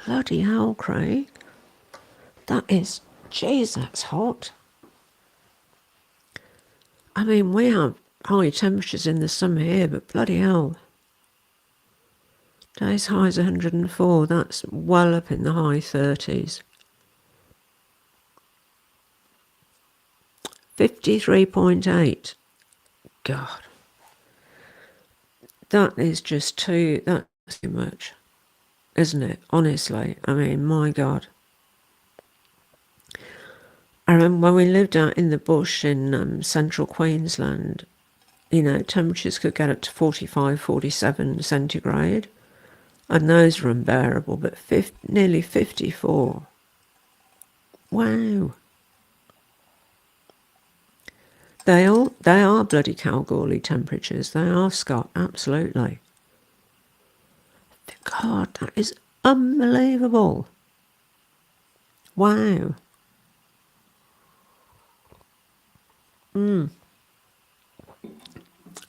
Bloody hell, Craig. That is, jeez, that's hot. I mean, we have high temperatures in the summer here, but bloody hell. Today's high is 104. That's well up in the high 30s. 53.8. God. That is just that's too much, isn't it? Honestly, I mean, my God. I remember when we lived out in the bush in central Queensland, temperatures could get up to 45, 47 centigrade, and those are unbearable, but nearly 54. Wow. They are bloody Kalgoorlie temperatures. They are, Scott, absolutely. God, that is unbelievable. Wow.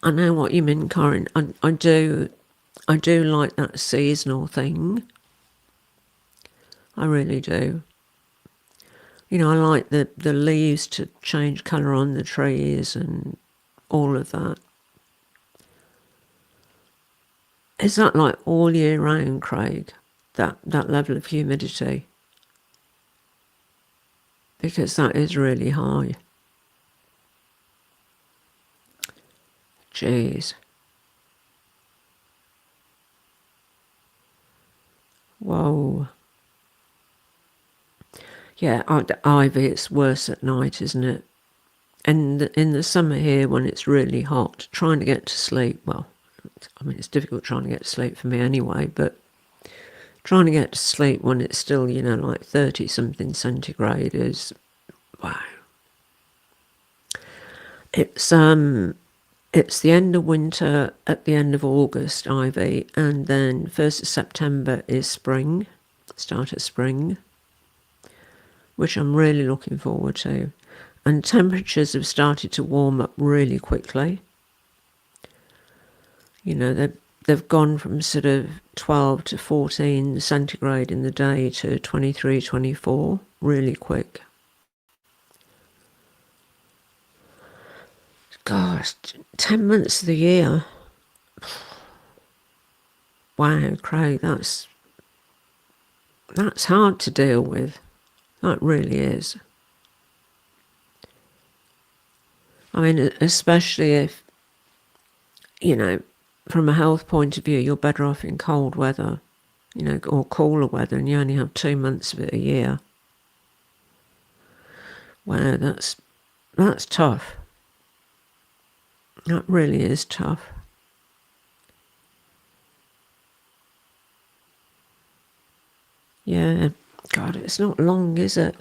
I know what you mean, Corinne. I do like that seasonal thing. I really do. I like the leaves to change colour on the trees and all of that. Is that like all year round, Craig? That level of humidity? Because that is really high. Jeez. Whoa. Yeah, Ivy, it's worse at night, isn't it? And in the summer here, when it's really hot, trying to get to sleep, well, I mean, it's difficult trying to get to sleep for me anyway, but trying to get to sleep when it's still, like 30-something centigrade is, wow. It's the end of winter at the end of August, Ivy, and then 1st of September is spring, start of spring, which I'm really looking forward to. And temperatures have started to warm up really quickly. They've gone from sort of 12 to 14 centigrade in the day to 23, 24, really quick. Gosh, 10 months of the year. Wow, Craig, that's hard to deal with. That really is. I mean, especially if, from a health point of view, you're better off in cold weather, or cooler weather, and you only have 2 months of it a year. Wow, that's tough. That really is tough. Yeah, God, it's not long, is it?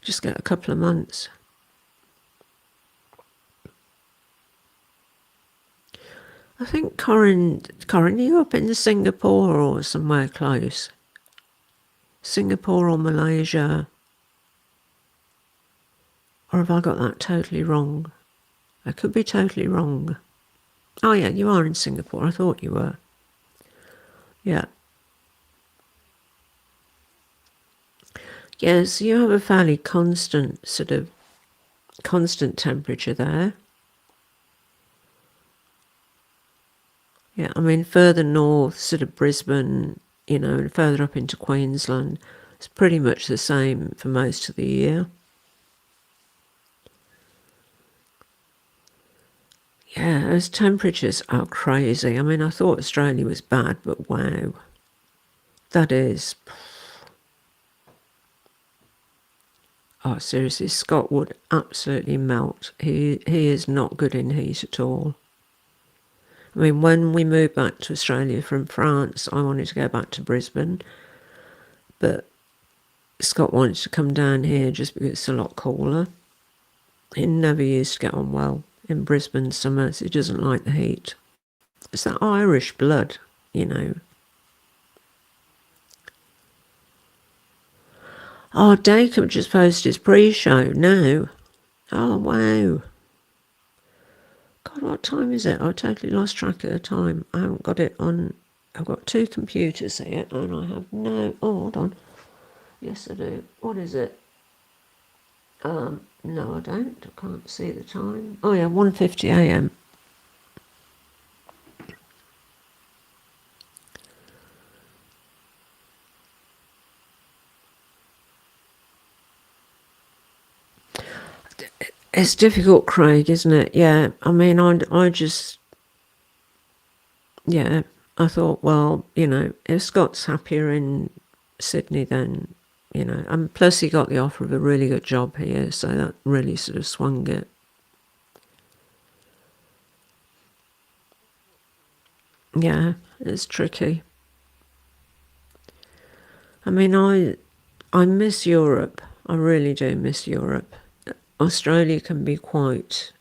Just get a couple of months. I think Corinne, are you up in Singapore or somewhere close? Singapore or Malaysia? Or have I got that totally wrong? I could be totally wrong. Oh yeah, you are in Singapore. I thought you were. Yeah. Yes, you have a fairly constant temperature there. Yeah, I mean, further north, sort of Brisbane, and further up into Queensland, it's pretty much the same for most of the year. Yeah, those temperatures are crazy. I mean, I thought Australia was bad, but wow. That is... Oh, seriously, Scott would absolutely melt. He is not good in heat at all. I mean, when we moved back to Australia from France, I wanted to go back to Brisbane, but Scott wanted to come down here just because it's a lot cooler. He never used to get on well in Brisbane summers. He doesn't like the heat. It's that Irish blood, Oh, Jacob just posted his pre-show now. Oh, wow. God, what time is it? I totally lost track of the time. I haven't got it on. I've got 2 computers here, and I have no... Oh, hold on. Yes, I do. What is it? No, I don't. I can't see the time. Oh, yeah, 1:50 a.m. It's difficult, Craig, isn't it? Yeah, I mean, I just... Yeah, I thought, well, if Scott's happier in Sydney, then, and plus he got the offer of a really good job here, so that really sort of swung it. Yeah, it's tricky. I mean, I miss Europe. I really do miss Europe. Australia can be quite,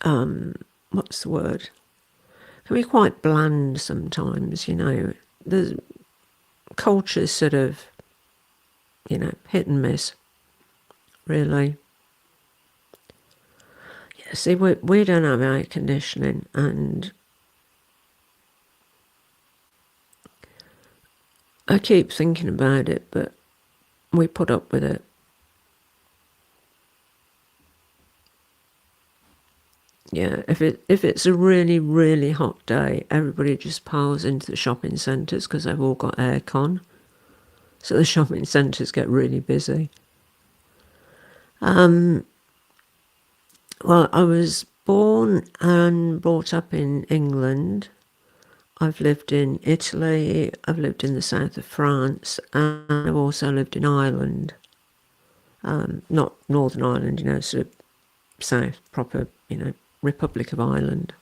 what's the word? Can be quite bland sometimes, you know. The culture's sort of, you know, hit and miss, really. Yeah, see, we don't have air conditioning, and I keep thinking about it, but we put up with it. Yeah, if it's a really, really hot day, everybody just piles into the shopping centres because they've all got aircon. So the shopping centres get really busy. Well, I was born and brought up in England. I've lived in Italy, I've lived in the south of France, and I've also lived in Ireland. Not Northern Ireland, you know, sort of south, proper, you know, Republic of Ireland.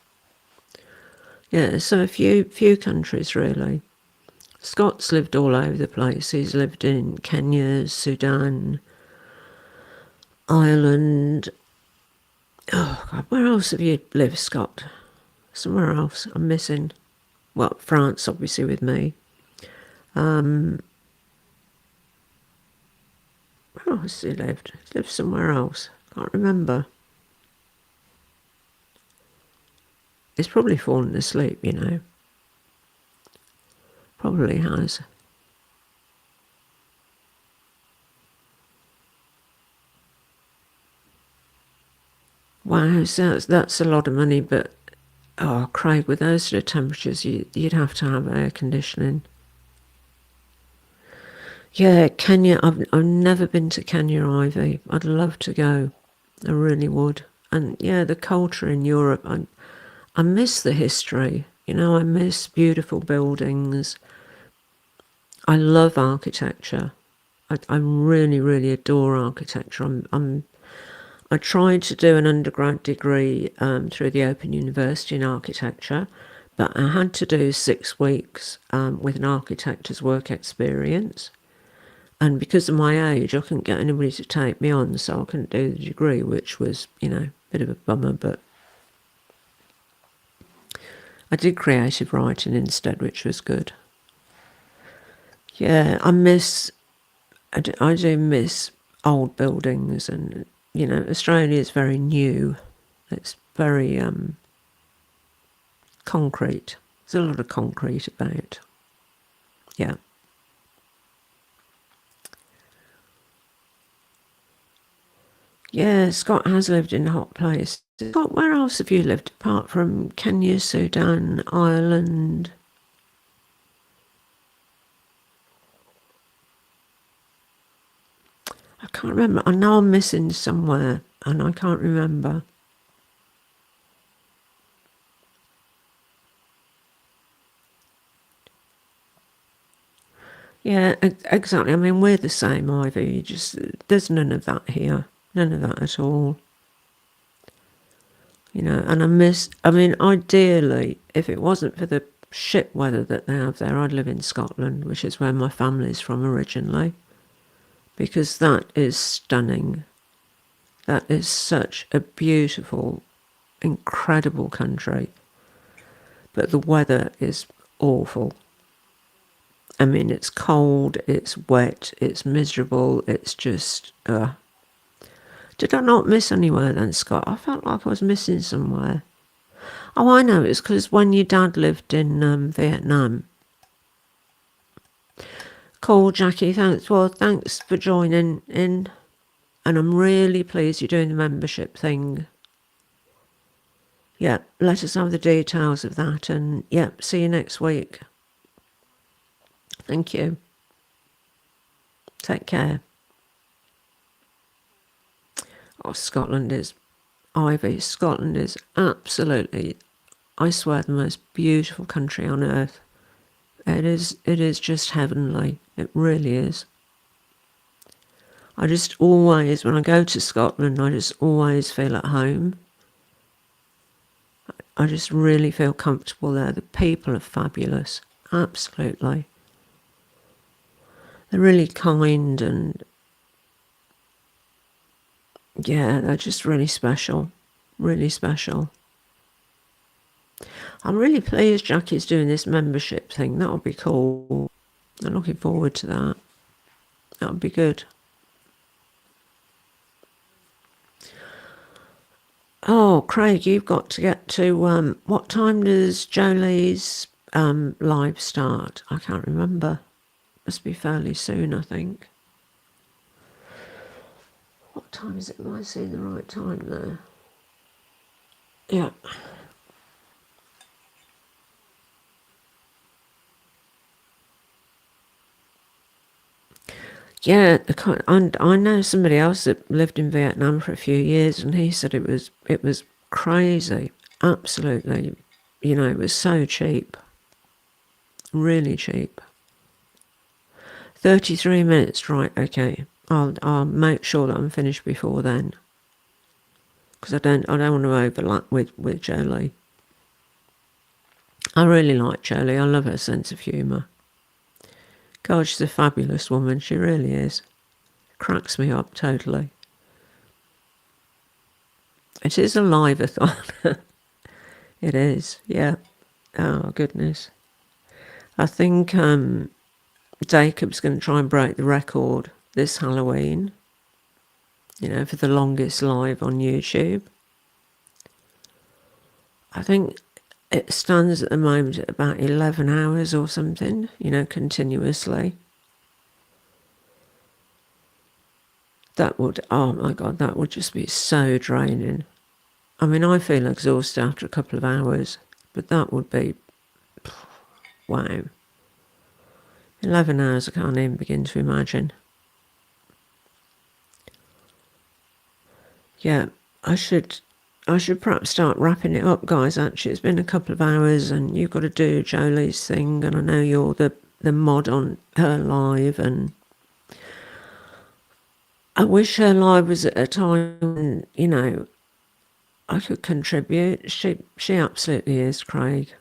Yeah, so a few countries really. Scott's lived all over the place. He's lived in Kenya, Sudan, Ireland. Oh God, where else have you lived, Scott? Somewhere else. I'm missing. Well, France, obviously, with me. Where else has he lived? He's lived somewhere else. Can't remember. He's probably fallen asleep, you know. Probably has. Wow, so that's a lot of money, but oh, Craig, with those sort of temperatures, you'd have to have air conditioning. Yeah, Kenya. I've never been to Kenya, Ivy. I'd love to go. I really would. And yeah, the culture in Europe. I miss the history. You know, I miss beautiful buildings. I love architecture. I really, really adore architecture. I tried to do an undergrad degree through the Open University in architecture, but I had to do 6 weeks with an architect as work experience. And because of my age, I couldn't get anybody to take me on, so I couldn't do the degree, which was, you know, a bit of a bummer. But I did creative writing instead, which was good. Yeah, I do miss old buildings, and you know, Australia is very new. It's very concrete. There's a lot of concrete about. Yeah. Yeah, Scott has lived in a hot place. Scott, where else have you lived apart from Kenya, Sudan, Ireland? I can't remember. I know I'm missing somewhere and I can't remember. Yeah, exactly. I mean, we're the same, Ivy. Just there's none of that here. None of that at all. You know, and I mean, ideally, if it wasn't for the shit weather that they have there, I'd live in Scotland, which is where my family's from originally, because that is stunning. That is such a beautiful, incredible country. But the weather is awful. I mean, it's cold, it's wet, it's miserable, it's just. Did I not miss anywhere then, Scott? I felt like I was missing somewhere. Oh, I know, it's because when your dad lived in Vietnam. Cool, Jackie, thanks. Well, thanks for joining in. And I'm really pleased you're doing the membership thing. Yeah, let us know the details of that. And yeah, see you next week. Thank you. Take care. Oh, Scotland is absolutely, I swear, the most beautiful country on earth. It is just heavenly. It really is. I just always, when I go to Scotland, I just always feel at home. I just really feel comfortable there. The people are fabulous, absolutely. They're really kind and yeah, they're just really special, really special. I'm really pleased Jackie's doing this membership thing. That'll be cool. I'm looking forward to that. That'll be good. Oh, Craig, you've got to get to, what time does Jolie's live start? I can't remember. Must be fairly soon, I think. What time is it? Am I seeing the right time there? Yeah. Yeah, I know somebody else that lived in Vietnam for a few years, and he said it was crazy, absolutely. You know, it was so cheap, really cheap. 33 minutes, right? Okay, I'll make sure that I'm finished before then, because I don't want to overlap with Jolie. I really like Jolie. I love her sense of humour. God, she's a fabulous woman. She really is. Cracks me up totally. It is a live-a-thon. It is, yeah. Oh, goodness. I think Jacob's going to try and break the record this Halloween, you know, for the longest live on YouTube. I think it stands at the moment at about 11 hours or something, you know, continuously. That would, oh my God, that would just be so draining. I mean, I feel exhausted after a couple of hours, but that would be, wow. 11 hours, I can't even begin to imagine. Yeah, I should perhaps start wrapping it up, guys. Actually, it's been a couple of hours and you've got to do Jolie's thing, and I know you're the mod on her live, and I wish her live was at a time when, you know, I could contribute. She absolutely is, Craig.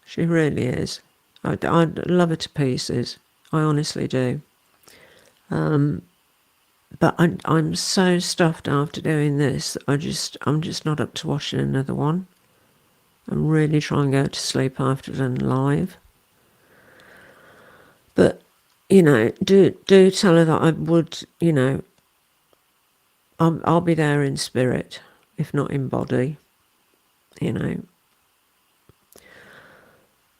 She really is. I'd love her to pieces. I honestly do. But I'm so stuffed after doing this. I'm just not up to watching another one. I'm really trying to go to sleep after I've done live. But, you know, do tell her that I would, you know, I'll be there in spirit, if not in body, you know.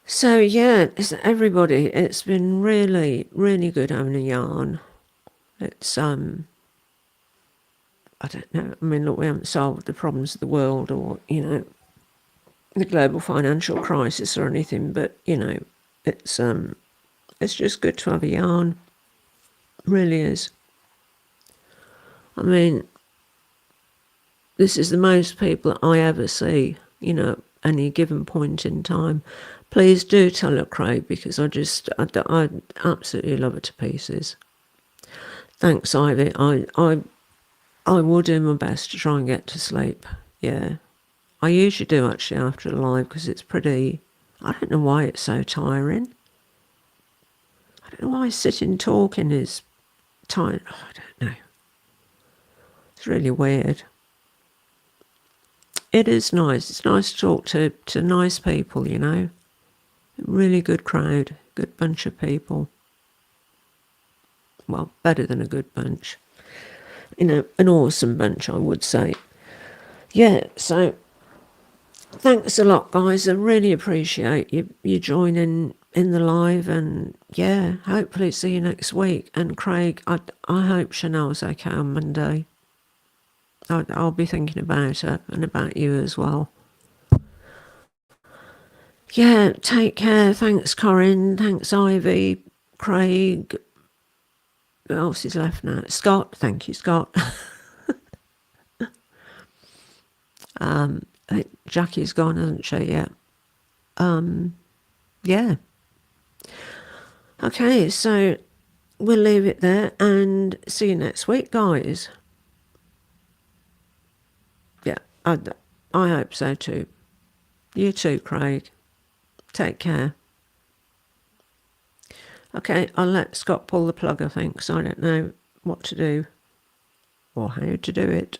So yeah, everybody, it's been really, really good having a yarn. It's I don't know. I mean, look, we haven't solved the problems of the world or, you know, the global financial crisis or anything, but, you know, it's just good to have a yarn. It really is. I mean, this is the most people I ever see, you know, any given point in time. Please do tell her, Craig, because I absolutely love her to pieces. Thanks, Ivy. I will do my best to try and get to sleep. Yeah. I usually do actually after a live, because it's pretty, I don't know why it's so tiring. I don't know why sitting talking is tiring. Oh, I don't know. It's really weird. It is nice. It's nice to talk to nice people, you know. Really good crowd, good bunch of people. Well, better than a good bunch. You know, an awesome bunch, I would say. Yeah, so thanks a lot, guys. I really appreciate you joining in the live, and yeah, hopefully see you next week. And Craig, I hope Chanel's okay on Monday. I'll be thinking about her and about you as well. Yeah, take care. Thanks, Corinne. Thanks, Ivy. Craig. Who else is left now? Scott. Thank you, Scott. I think Jackie's gone, hasn't she? Yeah. Yeah. Okay, so we'll leave it there and see you next week, guys. Yeah, I hope so too. You too, Craig. Take care. Okay, I'll let Scott pull the plug, I think, 'cause I don't know what to do or how to do it.